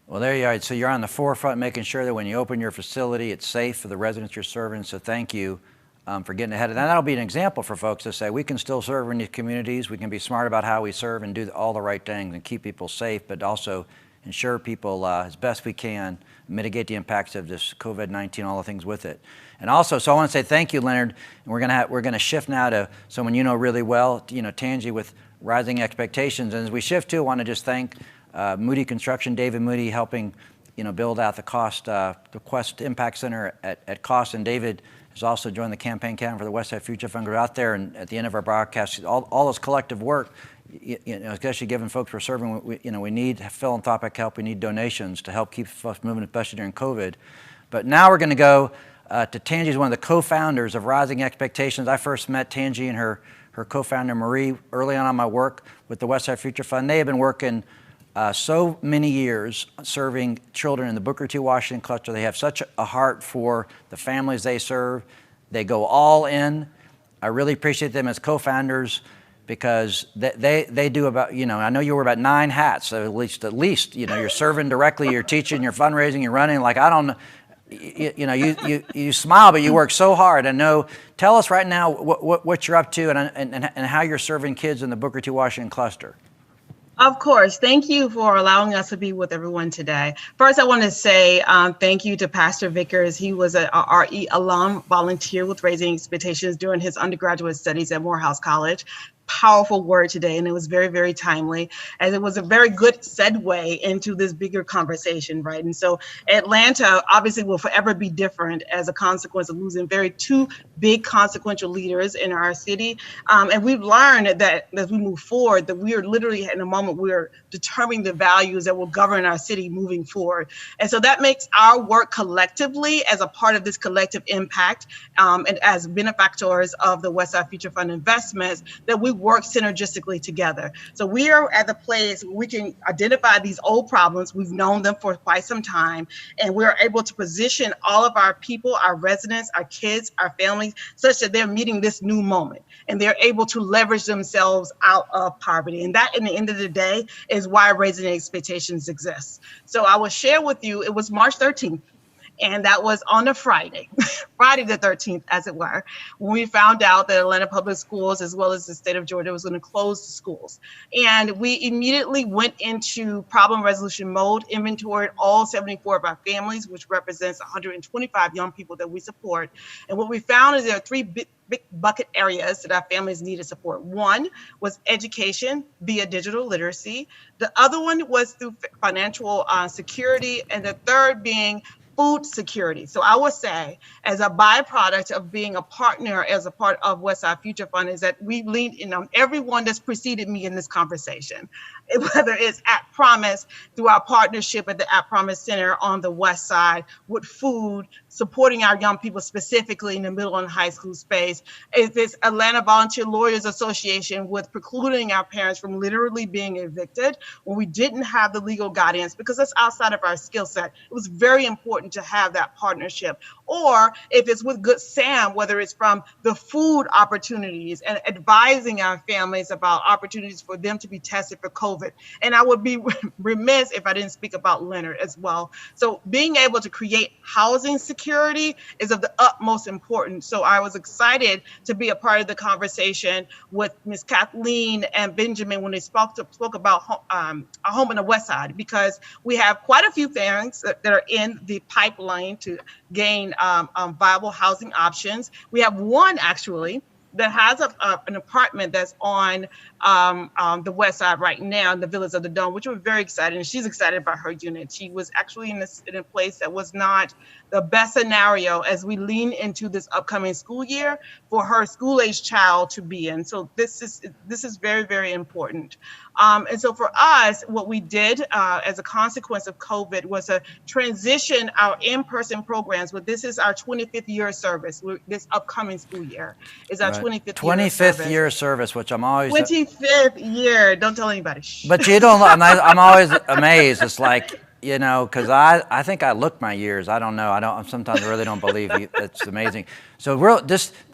Well, there you are. So you're on the forefront, making sure that when you open your facility, it's safe for the residents you're serving. So thank you for getting ahead of that. That'll be an example for folks to say we can still serve in these communities. We can be smart about how we serve and do all the right things and keep people safe, but also ensure people as best we can mitigate the impacts of this COVID-19, all the things with it. And also, so I want to say thank you, Leonard. And we're going to shift now to someone you know really well, Tangi with Rising Expectations. And as we shift to, I want to just thank Moody Construction, David Moody, helping build out the Quest Impact Center at cost. And David has also joined the campaign for the Westside Future Fund. Go out there, and at the end of our broadcast, all this collective work, especially given folks we're serving, we need philanthropic help. We need donations to help keep folks moving, especially during COVID. But now we're going to go to Tangi, who's one of the co-founders of Rising Expectations. I first met Tangi and her co-founder Marie early on my work with the Westside Future Fund. They have been working so many years serving children in the Booker T. Washington cluster. They have such a heart for the families they serve. They go all in. I really appreciate them as co-founders, because they do about, I know you wear about 9 hats, so at least, you're serving directly, you're teaching, you're fundraising, you're running. Like, I don't know, you smile, but you work so hard. I know. Tell us right now what you're up to and how you're serving kids in the Booker T. Washington cluster. Of course. Thank you for allowing us to be with everyone today. First, I want to say thank you to Pastor Vickers. He was a RE alum, volunteer with Raising Expectations during his undergraduate studies at Morehouse College. Powerful word today, and it was very, very timely, and it was a very good segue into this bigger conversation, right? And so Atlanta obviously will forever be different as a consequence of losing two big consequential leaders in our city. And we've learned that as we move forward, that we are literally in a moment we're determining the values that will govern our city moving forward. And so that makes our work collectively as a part of this collective impact, and as benefactors of the Westside Future Fund investments, that we work synergistically together. So we are at the place where we can identify these old problems. We've known them for quite some time, and we're able to position all of our people, our residents, our kids, our families, such that they're meeting this new moment and they're able to leverage themselves out of poverty. And that, in the end of the day, is why Raising Expectations exists. So I will share with you, it was March 13th. And that was on a Friday, Friday the 13th, as it were, when we found out that Atlanta Public Schools, as well as the state of Georgia, was going to close the schools. And we immediately went into problem resolution mode, inventoried all 74 of our families, which represents 125 young people that we support. And what we found is there are 3 big bucket areas that our families needed support. One was education via digital literacy. The other one was through financial security. And the third being food security. So I would say, as a byproduct of being a partner, as a part of Westside Future Fund, is that we leaned in on everyone that's preceded me in this conversation, whether it's At Promise, through our partnership at the At Promise Center on the West Side, with food, supporting our young people specifically in the middle and high school space. It's this Atlanta Volunteer Lawyers Association with precluding our parents from literally being evicted when we didn't have the legal guidance, because that's outside of our skill set. It was very important to have that partnership. Or if it's with Good Sam, whether it's from the food opportunities and advising our families about opportunities for them to be tested for COVID. And I would be remiss if I didn't speak about Leonard as well. So being able to create housing security security is of the utmost importance. So I was excited to be a part of the conversation with Ms. Kathleen and Benjamin when they spoke about a home in the Westside, because we have quite a few families that are in the pipeline to gain viable housing options. We have one actually that has an apartment that's on the West Side right now in the Villas of the Dome, which we're very excited. And she's excited about her unit. She was actually in a place that was not the best scenario as we lean into this upcoming school year for her school-age child to be in. So this is very, very important. And so for us, what we did as a consequence of COVID was to transition our in-person programs. But this is our 25th year of service. This upcoming school year is our 25th year of service, which I'm always 25th year. Don't tell anybody. But you don't. I'm always amazed. It's like, you know, because I think I look my years. I don't know. I don't. Sometimes I really don't believe you. It's amazing. So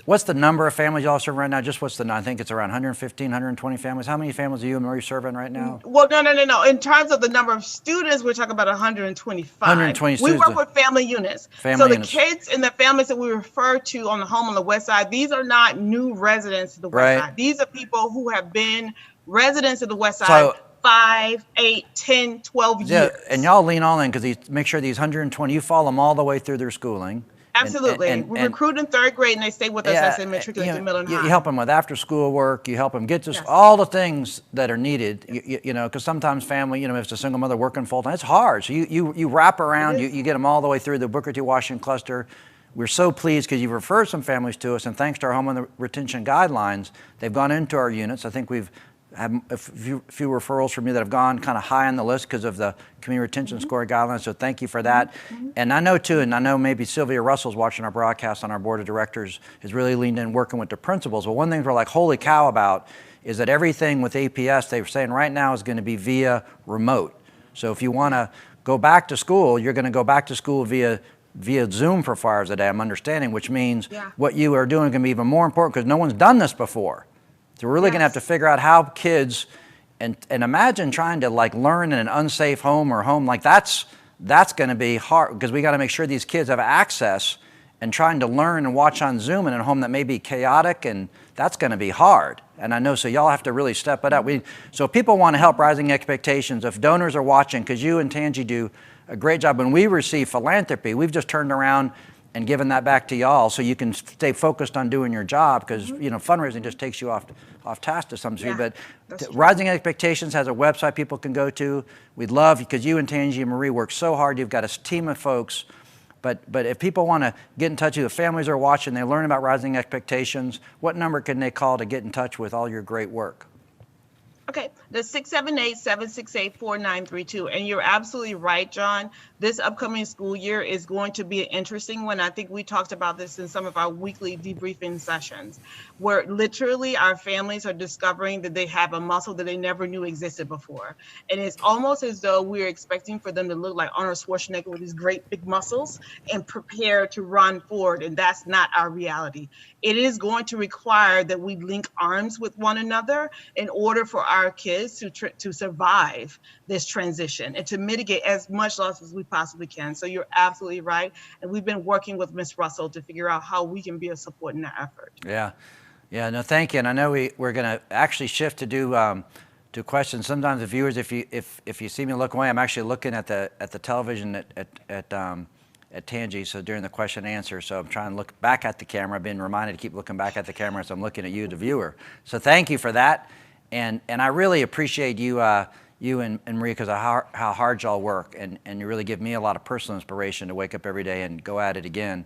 what's the number of families y'all serve right now? Just what's I think it's around 115, 120 families. How many families are you and Marie serving right now? Well, no. In terms of the number of students, we're talking about 125. 120 students. We work with family units. So the kids and the families that we refer to on the home on the West Side, these are not new residents to the West Side. These are people who have been residents of the West Side 5, 8, 10, 12 years. Yeah, and y'all lean on them because make sure these 120, you follow them all the way through their schooling. Absolutely. We recruit in third grade and they stay with us as they matriculate to middle and high. You help them with after school work. You help them get to all the things that are needed, you know, because sometimes family, you know, if it's a single mother working full time, it's hard. So you wrap around, you get them all the way through the Booker T. Washington cluster. We're so pleased because you've referred some families to us, and thanks to our home retention guidelines, they've gone into our units. I think we've had a few referrals from you that have gone kind of high on the list because of the community retention score guidelines, so thank you for that. And I know too, and I know maybe Sylvia Russell's watching our broadcast on our board of directors, has really leaned in working with the principals. But one thing we're like, holy cow about is that everything with APS, they were saying right now is going to be via remote. So if you want to go back to school, you're going to go back to school via Zoom for 4 hours a day, I'm understanding, which means what you are doing is going to be even more important because no one's done this before. So we're really going to have to figure out how kids, and imagine trying to like learn in an unsafe home or home, like that's going to be hard because we got to make sure these kids have access, and trying to learn and watch on Zoom in a home that may be chaotic, and that's going to be hard. And I know, so y'all have to really step it up. So if people want to help Rising Expectations, if donors are watching, because you and Tangi do a great job. When we receive philanthropy, we've just turned around and given that back to y'all so you can stay focused on doing your job, because you know fundraising just takes you off task to some degree. But Rising Expectations has a website people can go to. We'd love, because you and Tangi and Marie work so hard. You've got a team of folks. But if people want to get in touch with you, the families are watching, they learn about Rising Expectations, what number can they call to get in touch with all your great work? Okay, the 678-768-4932. And you're absolutely right, John. This upcoming school year is going to be an interesting one. I think we talked about this in some of our weekly debriefing sessions, where literally our families are discovering that they have a muscle that they never knew existed before. And it's almost as though we're expecting for them to look like Arnold Schwarzenegger with these great big muscles and prepare to run forward. And that's not our reality. It is going to require that we link arms with one another in order for our kids to survive this transition and to mitigate as much loss as we possibly can. So you're absolutely right. And we've been working with Ms. Russell to figure out how we can be a support in that effort. Yeah, no, thank you. And I know we're going to actually shift to do questions. Sometimes the viewers, if you see me look away, I'm actually looking at the television at Tangi, so during the question and answer, so I'm trying to look back at the camera. I've been reminded to keep looking back at the camera, so I'm looking at you, the viewer. So thank you for that, and I really appreciate you and Maria, because of how hard y'all work, and you really give me a lot of personal inspiration to wake up every day and go at it again.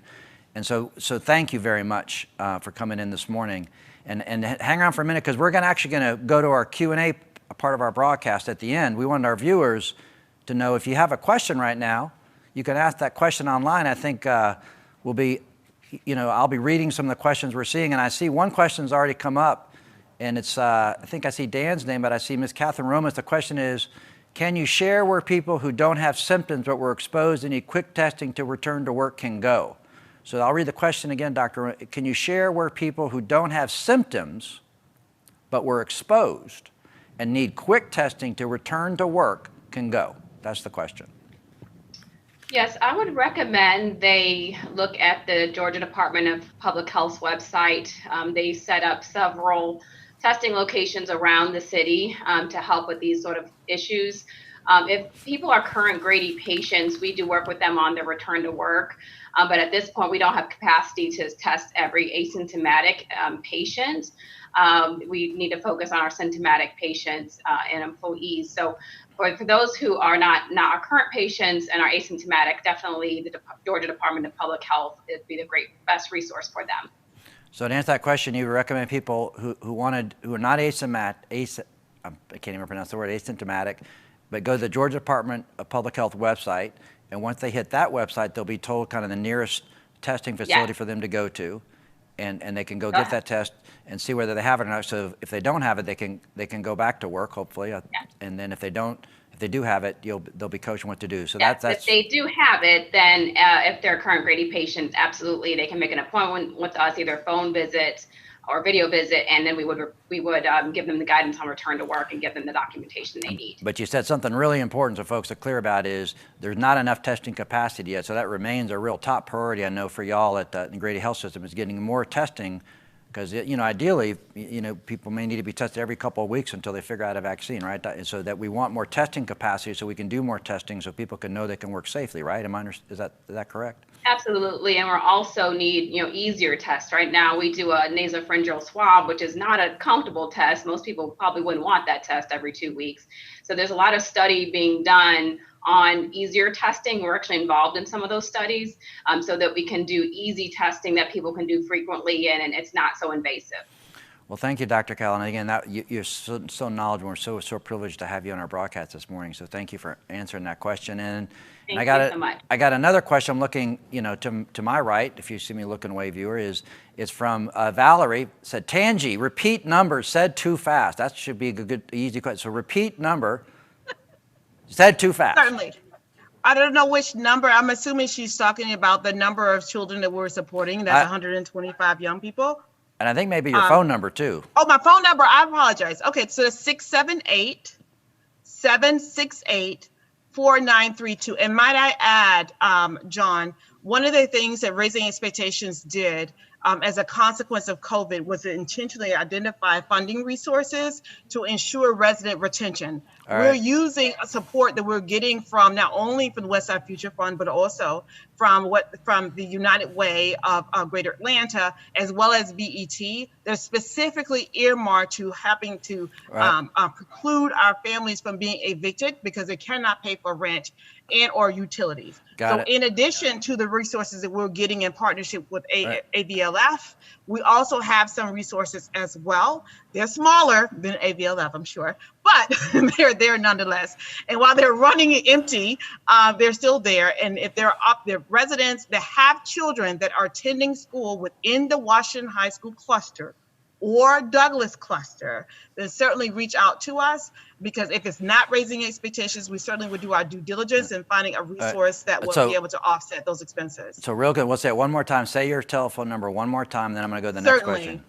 And so thank you very much for coming in this morning, and hang around for a minute, because we're actually going to go to our Q&A part of our broadcast at the end. We wanted our viewers to know if you have a question right now, you can ask that question online. I think I'll be reading some of the questions we're seeing, and I see one question's already come up, and it's, I think I see Dan's name, but I see Ms. Catherine Romas. The question is, can you share where people who don't have symptoms but were exposed and need quick testing to return to work can go? So I'll read the question again, Dr. Can you share where people who don't have symptoms but were exposed and need quick testing to return to work can go? That's the question. Yes, I would recommend they look at the Georgia Department of Public Health's website. They set up several testing locations around the city to help with these sort of issues. If people are current Grady patients, we do work with them on their return to work. But at this point, we don't have capacity to test every asymptomatic patient. We need to focus on our symptomatic patients and employees. So for those who are not our current patients and are asymptomatic, definitely the Georgia Department of Public Health would be the best resource for them. So to answer that question, you would recommend people who are not I can't even pronounce the word, asymptomatic, but go to the Georgia Department of Public Health website, and once they hit that website, they'll be told kind of the nearest testing facility for them to go to, and they can go get that test and see whether they have it or not. So if they don't have it, they can go back to work, hopefully, and then if they do have it, they'll be coaching what to do. So that's if they do have it, then if they're current Grady patients, absolutely, they can make an appointment with us, either phone visit or video visit, and then we would give them the guidance on return to work and give them the documentation they need. But you said something really important, so folks are clear about, is there's not enough testing capacity yet. So that remains a real top priority, I know, for y'all at the Grady Health System, is getting more testing, because ideally, people may need to be tested every couple of weeks until they figure out a vaccine, right? So that we want more testing capacity so we can do more testing so people can know they can work safely, right? Is that correct? Absolutely, and we also need easier tests. Right now, we do a nasopharyngeal swab, which is not a comfortable test. Most people probably wouldn't want that test every 2 weeks. So there's a lot of study being done on easier testing. We're actually involved in some of those studies, so that we can do easy testing that people can do frequently, and it's not so invasive. Well, thank you, Dr. Callan. Again, you're so knowledgeable. We're so privileged to have you on our broadcast this morning. So thank you for answering that question. And Thank you so much. I got another question. I'm looking, to my right, if you see me looking away, viewer, it's from Valerie. Said, Tangi, repeat number said too fast. That should be a good, easy question. So repeat number said too fast. Certainly. I don't know which number. I'm assuming she's talking about the number of children that we're supporting. That's 125 young people. And I think maybe your phone number too. Oh, my phone number. I apologize. Okay, so it's 678-768-4932. And might I add, John, one of the things that Raising Expectations did as a consequence of COVID was to intentionally identify funding resources to ensure resident retention. We're using support that we're getting from not only from the Westside Future Fund, but also from the United Way of Greater Atlanta, as well as BET. They're specifically earmarked to helping to preclude our families from being evicted because they cannot pay for rent and or utilities. In addition to the resources that we're getting in partnership with AVLF, we also have some resources as well. They're smaller than AVLF, I'm sure, but they're there nonetheless. And while they're running empty, they're still there. And if they're residents that have children that are attending school within the Washington High School cluster or Douglas cluster, then certainly reach out to us, because if it's not Raising Expectations, we certainly would do our due diligence in finding a resource that will be able to offset those expenses. So real good, we'll say it one more time. Say your telephone number one more time, then I'm gonna go to the next question.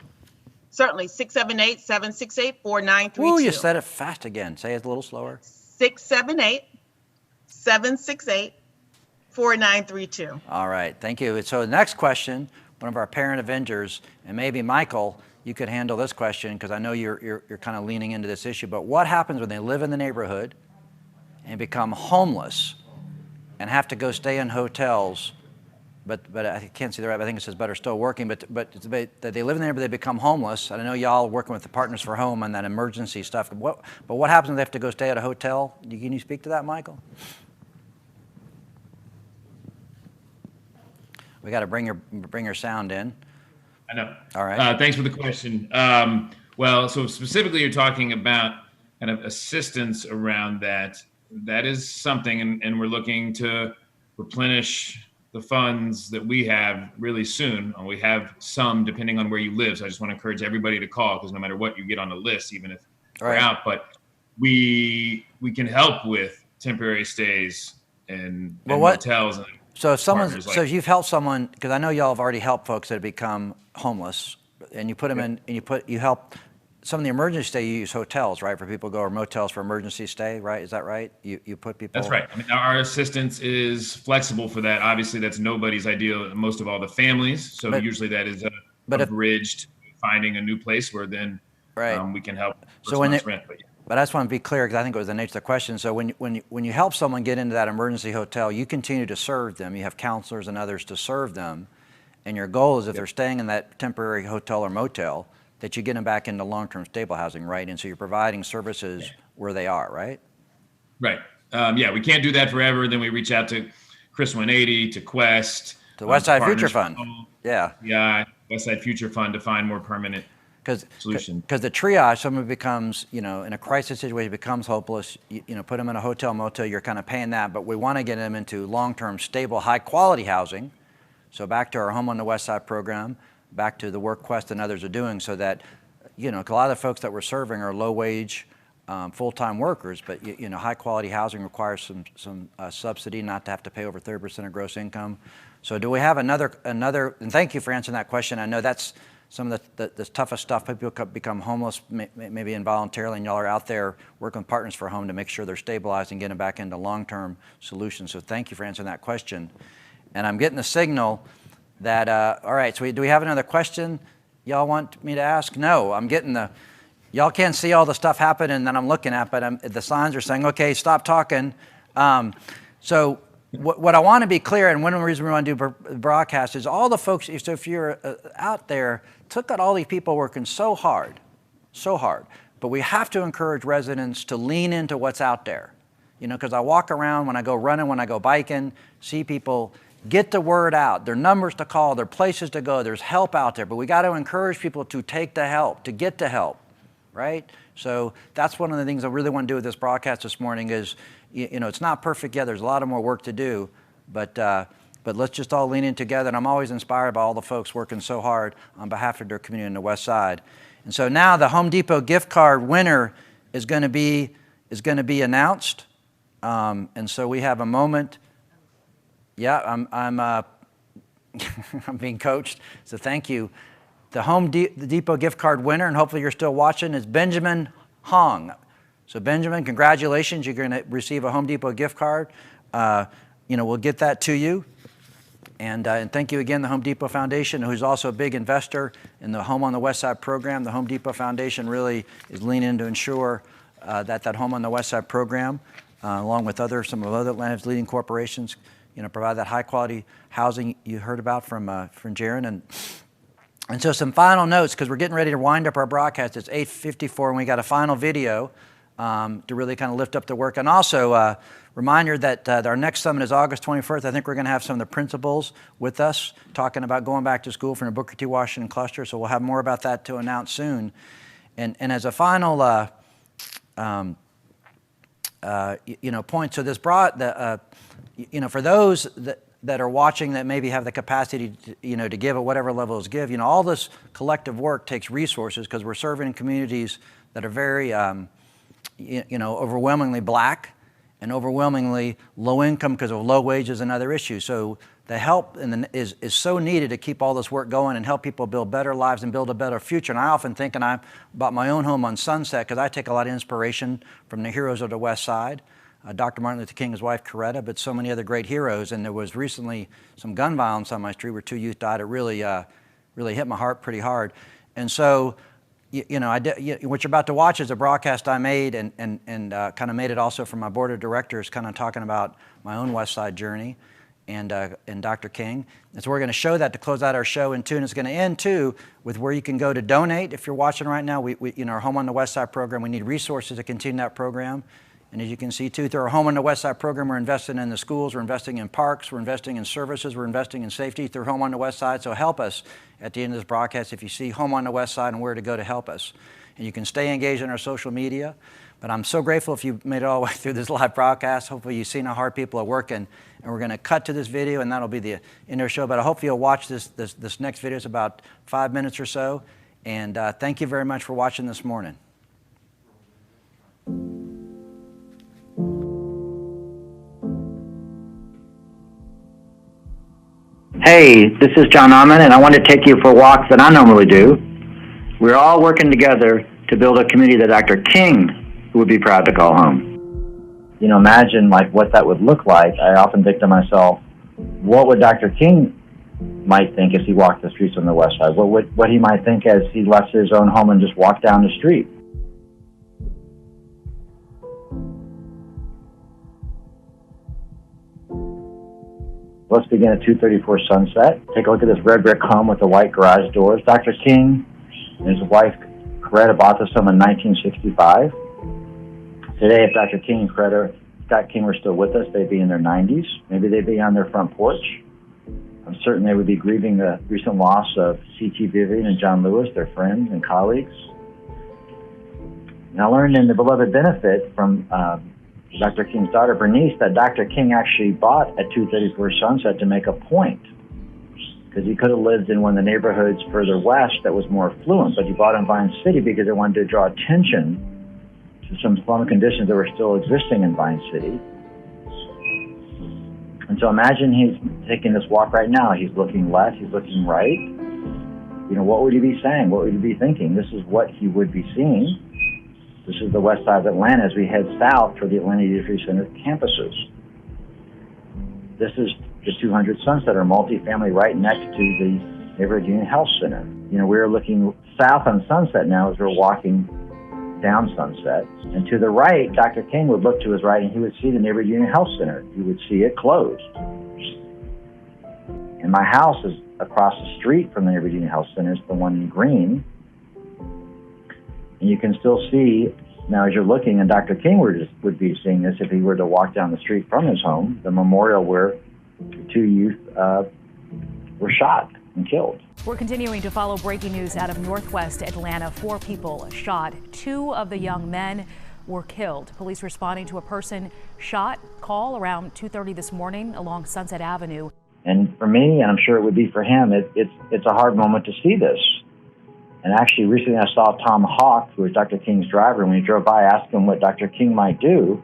Certainly, 678-768-4932. Ooh, you said it fast again. Say it a little slower. 678-768-4932. All right, thank you. So the next question, one of our parent Avengers, and maybe Michael, you could handle this question because I know you're kind of leaning into this issue, but what happens when they live in the neighborhood and become homeless and have to go stay in hotels, but I can't see the right, I think it says but are still working, but they live in the neighborhood, they become homeless. I know y'all working with the Partners for Home on that emergency stuff, but what happens when they have to go stay at a hotel? Can you speak to that, Michael? We got to bring your sound in. I know. All right. Thanks for the question. Well, so specifically, you're talking about kind of assistance around that. That is something, and we're looking to replenish the funds that we have really soon. We have some depending on where you live. So I just want to encourage everybody to call, because no matter what, you get on the list, even if we're out. But we can help with temporary stays and hotels. So if if you've helped someone, because I know y'all have already helped folks that have become homeless, and you put them in, and you help some of the emergency stay, you use hotels, right, for people to go, or motels for emergency stay, right? Is that right? You put people. That's right. I mean, our assistance is flexible for that. Obviously, that's nobody's ideal. Most of all, the families. So usually that is a bridge to finding a new place where then we can help. So when but I just want to be clear, because I think it was the nature of the question. So when you help someone get into that emergency hotel, you continue to serve them. You have counselors and others to serve them, and your goal is if they're staying in that temporary hotel or motel, that you get them back into long-term stable housing, right? And so you're providing services where they are, right? Right. We can't do that forever. Then we reach out to Chris 180, to Quest, to Westside Future Fund. Yeah, Westside Future Fund to find more permanent solutions. Because the triage, someone becomes, in a crisis situation, becomes hopeless. Put them in a hotel, motel. You're kind of paying that, but we want to get them into long-term, stable, high-quality housing. So back to our Home on the West Side program, back to the work Quest and others are doing, so that, a lot of the folks that we're serving are low-wage, full-time workers, but high-quality housing requires some subsidy, not to have to pay over 30% of gross income. So do we have another? And thank you for answering that question. I know that's some of the toughest stuff. People become homeless, maybe involuntarily, and y'all are out there working with Partners for Home to make sure they're stabilized and getting back into long-term solutions. So thank you for answering that question. And I'm getting the signal that, all right, so do we have another question y'all want me to ask? No, I'm getting y'all can't see all the stuff happening that I'm looking at, but the signs are saying, okay, stop talking. So what I want to be clear, and one of the reasons we want to do broadcast is all the folks, so if you're out there, look at all these people working so hard, but we have to encourage residents to lean into what's out there. Because I walk around when I go running, when I go biking, see people get the word out. There are numbers to call, there are places to go, there's help out there, but we got to encourage people to take the help, to get the help, right? So that's one of the things I really want to do with this broadcast this morning is, it's not perfect yet, there's a lot of more work to do, but let's just all lean in together, and I'm always inspired by all the folks working so hard on behalf of their community in the West Side. And so now the Home Depot gift card winner is going to be announced, and so we have a moment. Yeah, I'm I'm being coached, so thank you. The Home Depot gift card winner, and hopefully you're still watching, is Benjamin Hong. So Benjamin, congratulations, you're going to receive a Home Depot gift card. We'll get that to you. And thank you again, the Home Depot Foundation, who's also a big investor in the Home on the West Side program. The Home Depot Foundation really is leaning to ensure that Home on the West Side program, along with some of other Atlanta's leading corporations, provide that high-quality housing you heard about from Jaron. And so some final notes, because we're getting ready to wind up our broadcast. It's 8:54, and we got a final video to really kind of lift up the work. And also, reminder that our next summit is August 21st. I think we're going to have some of the principals with us talking about going back to school from the Booker T. Washington cluster. So we'll have more about that to announce soon. And as a final point, so this for those that are watching that maybe have the capacity to give at whatever level is give, all this collective work takes resources, because we're serving in communities that are very overwhelmingly Black and overwhelmingly low income because of low wages and other issues. So the help is so needed to keep all this work going and help people build better lives and build a better future. And I often think about my own home on Sunset, because I take a lot of inspiration from the heroes of the West Side. Dr. Martin Luther King, his wife Coretta, but so many other great heroes. And there was recently some gun violence on my street where 2 youth died. It really hit my heart pretty hard. And so, what you're about to watch is a broadcast I made and kind of made it also from my board of directors, kind of talking about my own West Side journey and Dr. King. And so we're going to show that to close out our show in 2, and it's going to end too with where you can go to donate. If you're watching right now, we our Home on the West Side program, we need resources to continue that program. And as you can see too, through our Home on the West Side program, we're investing in the schools, we're investing in parks, we're investing in services, we're investing in safety through Home on the West Side. So help us at the end of this broadcast if you see Home on the West Side and where to go to help us. And you can stay engaged in our social media. But I'm so grateful if you made it all the way through this live broadcast. Hopefully you've seen how hard people are working. And we're going to cut to this video, and that'll be the end of the show. But I hope you'll watch this next video. It's about 5 minutes or so. And thank you very much for watching this morning. Hey, this is John Ahman, and I want to take you for walks that I normally do. We're all working together to build a community that Dr. King would be proud to call home. You know, imagine like what that would look like. I often think to myself, what would Dr. King might think as he walked the streets on the West Side? What he might think as he left his own home and just walked down the street? Let's begin at 234 Sunset. Take a look at this red brick home with the white garage doors. Dr. King and his wife, Coretta, bought this home in 1965. Today, if Dr. King and Scott King were still with us, they'd be in their 90s. Maybe they'd be on their front porch. I'm certain they would be grieving the recent loss of C.T. Vivian and John Lewis, their friends and colleagues. And I learned in the beloved benefit from Dr. King's daughter, Bernice, that Dr. King actually bought at 234 Sunset to make a point, because he could have lived in one of the neighborhoods further west that was more affluent, but he bought in Vine City because he wanted to draw attention to some slum conditions that were still existing in Vine City. And so imagine he's taking this walk right now. He's looking left, he's looking right. You know, what would he be saying? What would he be thinking? This is what he would be seeing. This is the west side of Atlanta as we head south toward the Atlanta Youth Center campuses. This is the 200 Sunset, or multifamily, right next to the Neighborhood Union Health Center. You know, we're looking south on Sunset now as we're walking down Sunset. And to the right, Dr. King would look to his right and he would see the Neighborhood Union Health Center. He would see it closed. And my house is across the street from the Neighborhood Union Health Center. It's the one in green. And you can still see, now as you're looking, and Dr. King would be seeing this if he were to walk down the street from his home, the memorial where the two youth were shot and killed. We're continuing to follow breaking news out of Northwest Atlanta. 4 people shot. 2 of the young men were killed. Police responding to a person shot call around 2:30 this morning along Sunset Avenue. And for me, and I'm sure it would be for him, it's a hard moment to see this. And actually, recently I saw Tom Hawk, who was Dr. King's driver, when he drove by, asked him what Dr. King might do.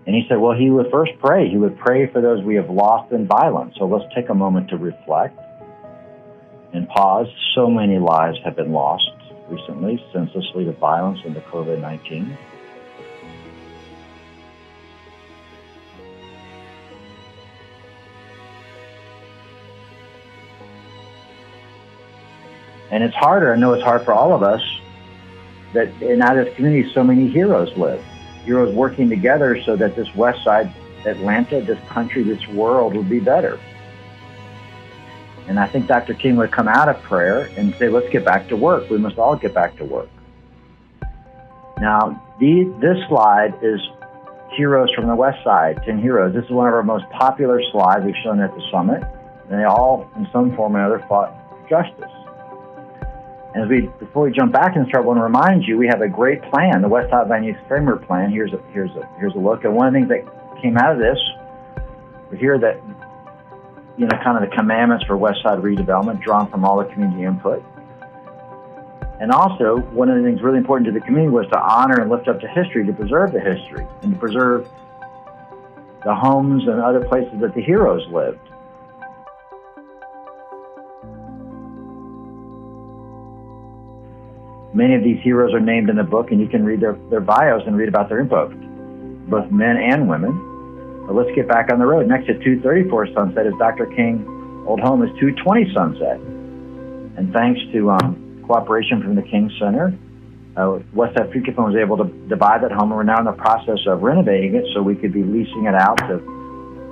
And he said, well, he would first pray. He would pray for those we have lost in violence. So let's take a moment to reflect and pause. So many lives have been lost recently, senselessly, to violence and to COVID-19. And it's harder, I know it's hard for all of us, that in this community so many heroes live. Heroes working together so that this West Side Atlanta, this country, this world would be better. And I think Dr. King would come out of prayer and say, let's get back to work. We must all get back to work. Now, this slide is heroes from the West Side, 10 heroes. This is one of our most popular slides we've shown at the summit. And they all, in some form or another, fought for justice. And before we jump back in this, I want to remind you, we have a great plan, the West Side Land Use Framework Plan. Here's a look. And one of the things that came out of this, we hear that, you know, kind of the commandments for West Side redevelopment, drawn from all the community input. And also, one of the things really important to the community was to honor and lift up the history, to preserve the history, and to preserve the homes and other places that the heroes lived. Many of these heroes are named in the book, and you can read their bios and read about their input, both men and women. But let's get back on the road. Next to 234 Sunset is Dr. King. Old home is 220 Sunset. And thanks to cooperation from the King Center, Westside Future Fund was able to buy that home, and we're now in the process of renovating it so we could be leasing it out to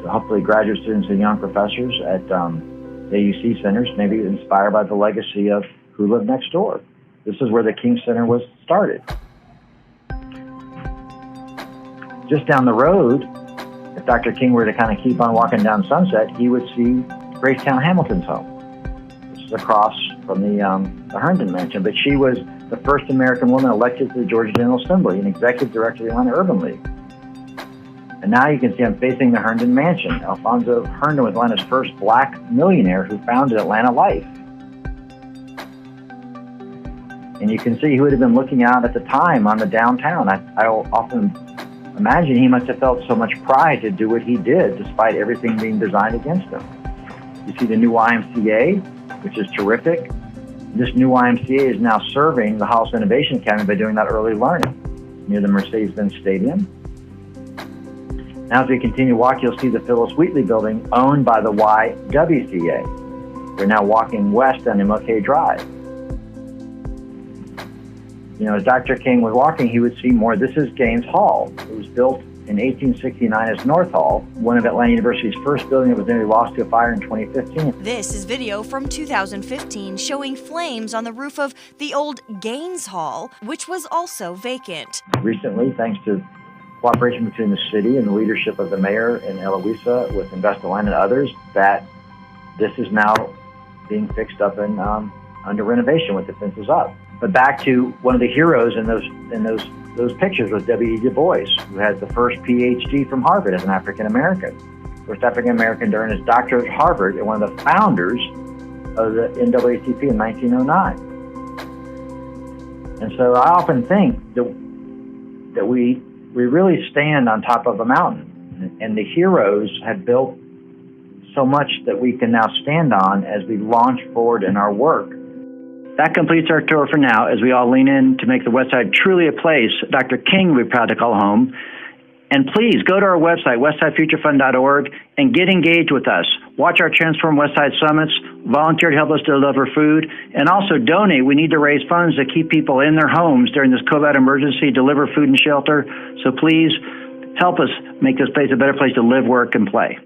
hopefully graduate students and young professors at AUC centers, maybe inspired by the legacy of who lived next door. This is where the King Center was started. Just down the road, if Dr. King were to kind of keep on walking down Sunset, he would see Gracetown Hamilton's home, which is across from the Herndon Mansion. But she was the first American woman elected to the Georgia General Assembly and executive director of the Atlanta Urban League. And now you can see I'm facing the Herndon Mansion. Alfonso Herndon was Atlanta's first black millionaire who founded Atlanta Life. And you can see he would have been looking out at the time on the downtown. I often imagine he must have felt so much pride to do what he did, despite everything being designed against him. You see the new YMCA, which is terrific. This new YMCA is now serving the Hollis Innovation Academy by doing that early learning near the Mercedes-Benz Stadium. Now as we continue to walk, you'll see the Phyllis Wheatley building owned by the YWCA. We're now walking west on MLK Drive. You know, as Dr. King was walking, he would see more. This is Gaines Hall. It was built in 1869 as North Hall, one of Atlanta University's first building that was nearly lost to a fire in 2015. This is video from 2015 showing flames on the roof of the old Gaines Hall, which was also vacant. Recently, thanks to cooperation between the city and the leadership of the mayor and Eloisa with Invest Atlanta and others, that this is now being fixed up and under renovation with the fences up. But back to one of the heroes in those pictures was W.E. Du Bois, who had the first PhD from Harvard as an African American. First African American to earn his doctorate at Harvard and one of the founders of the NAACP in 1909. And so I often think that we really stand on top of a mountain, and the heroes had built so much that we can now stand on as we launch forward in our work. That completes our tour for now as we all lean in to make the Westside truly a place Dr. King will be proud to call home. And please go to our website, westsidefuturefund.org, and get engaged with us. Watch our Transform Westside Summits, volunteer to help us deliver food, and also donate. We need to raise funds to keep people in their homes during this COVID emergency, deliver food and shelter. So please help us make this place a better place to live, work, and play.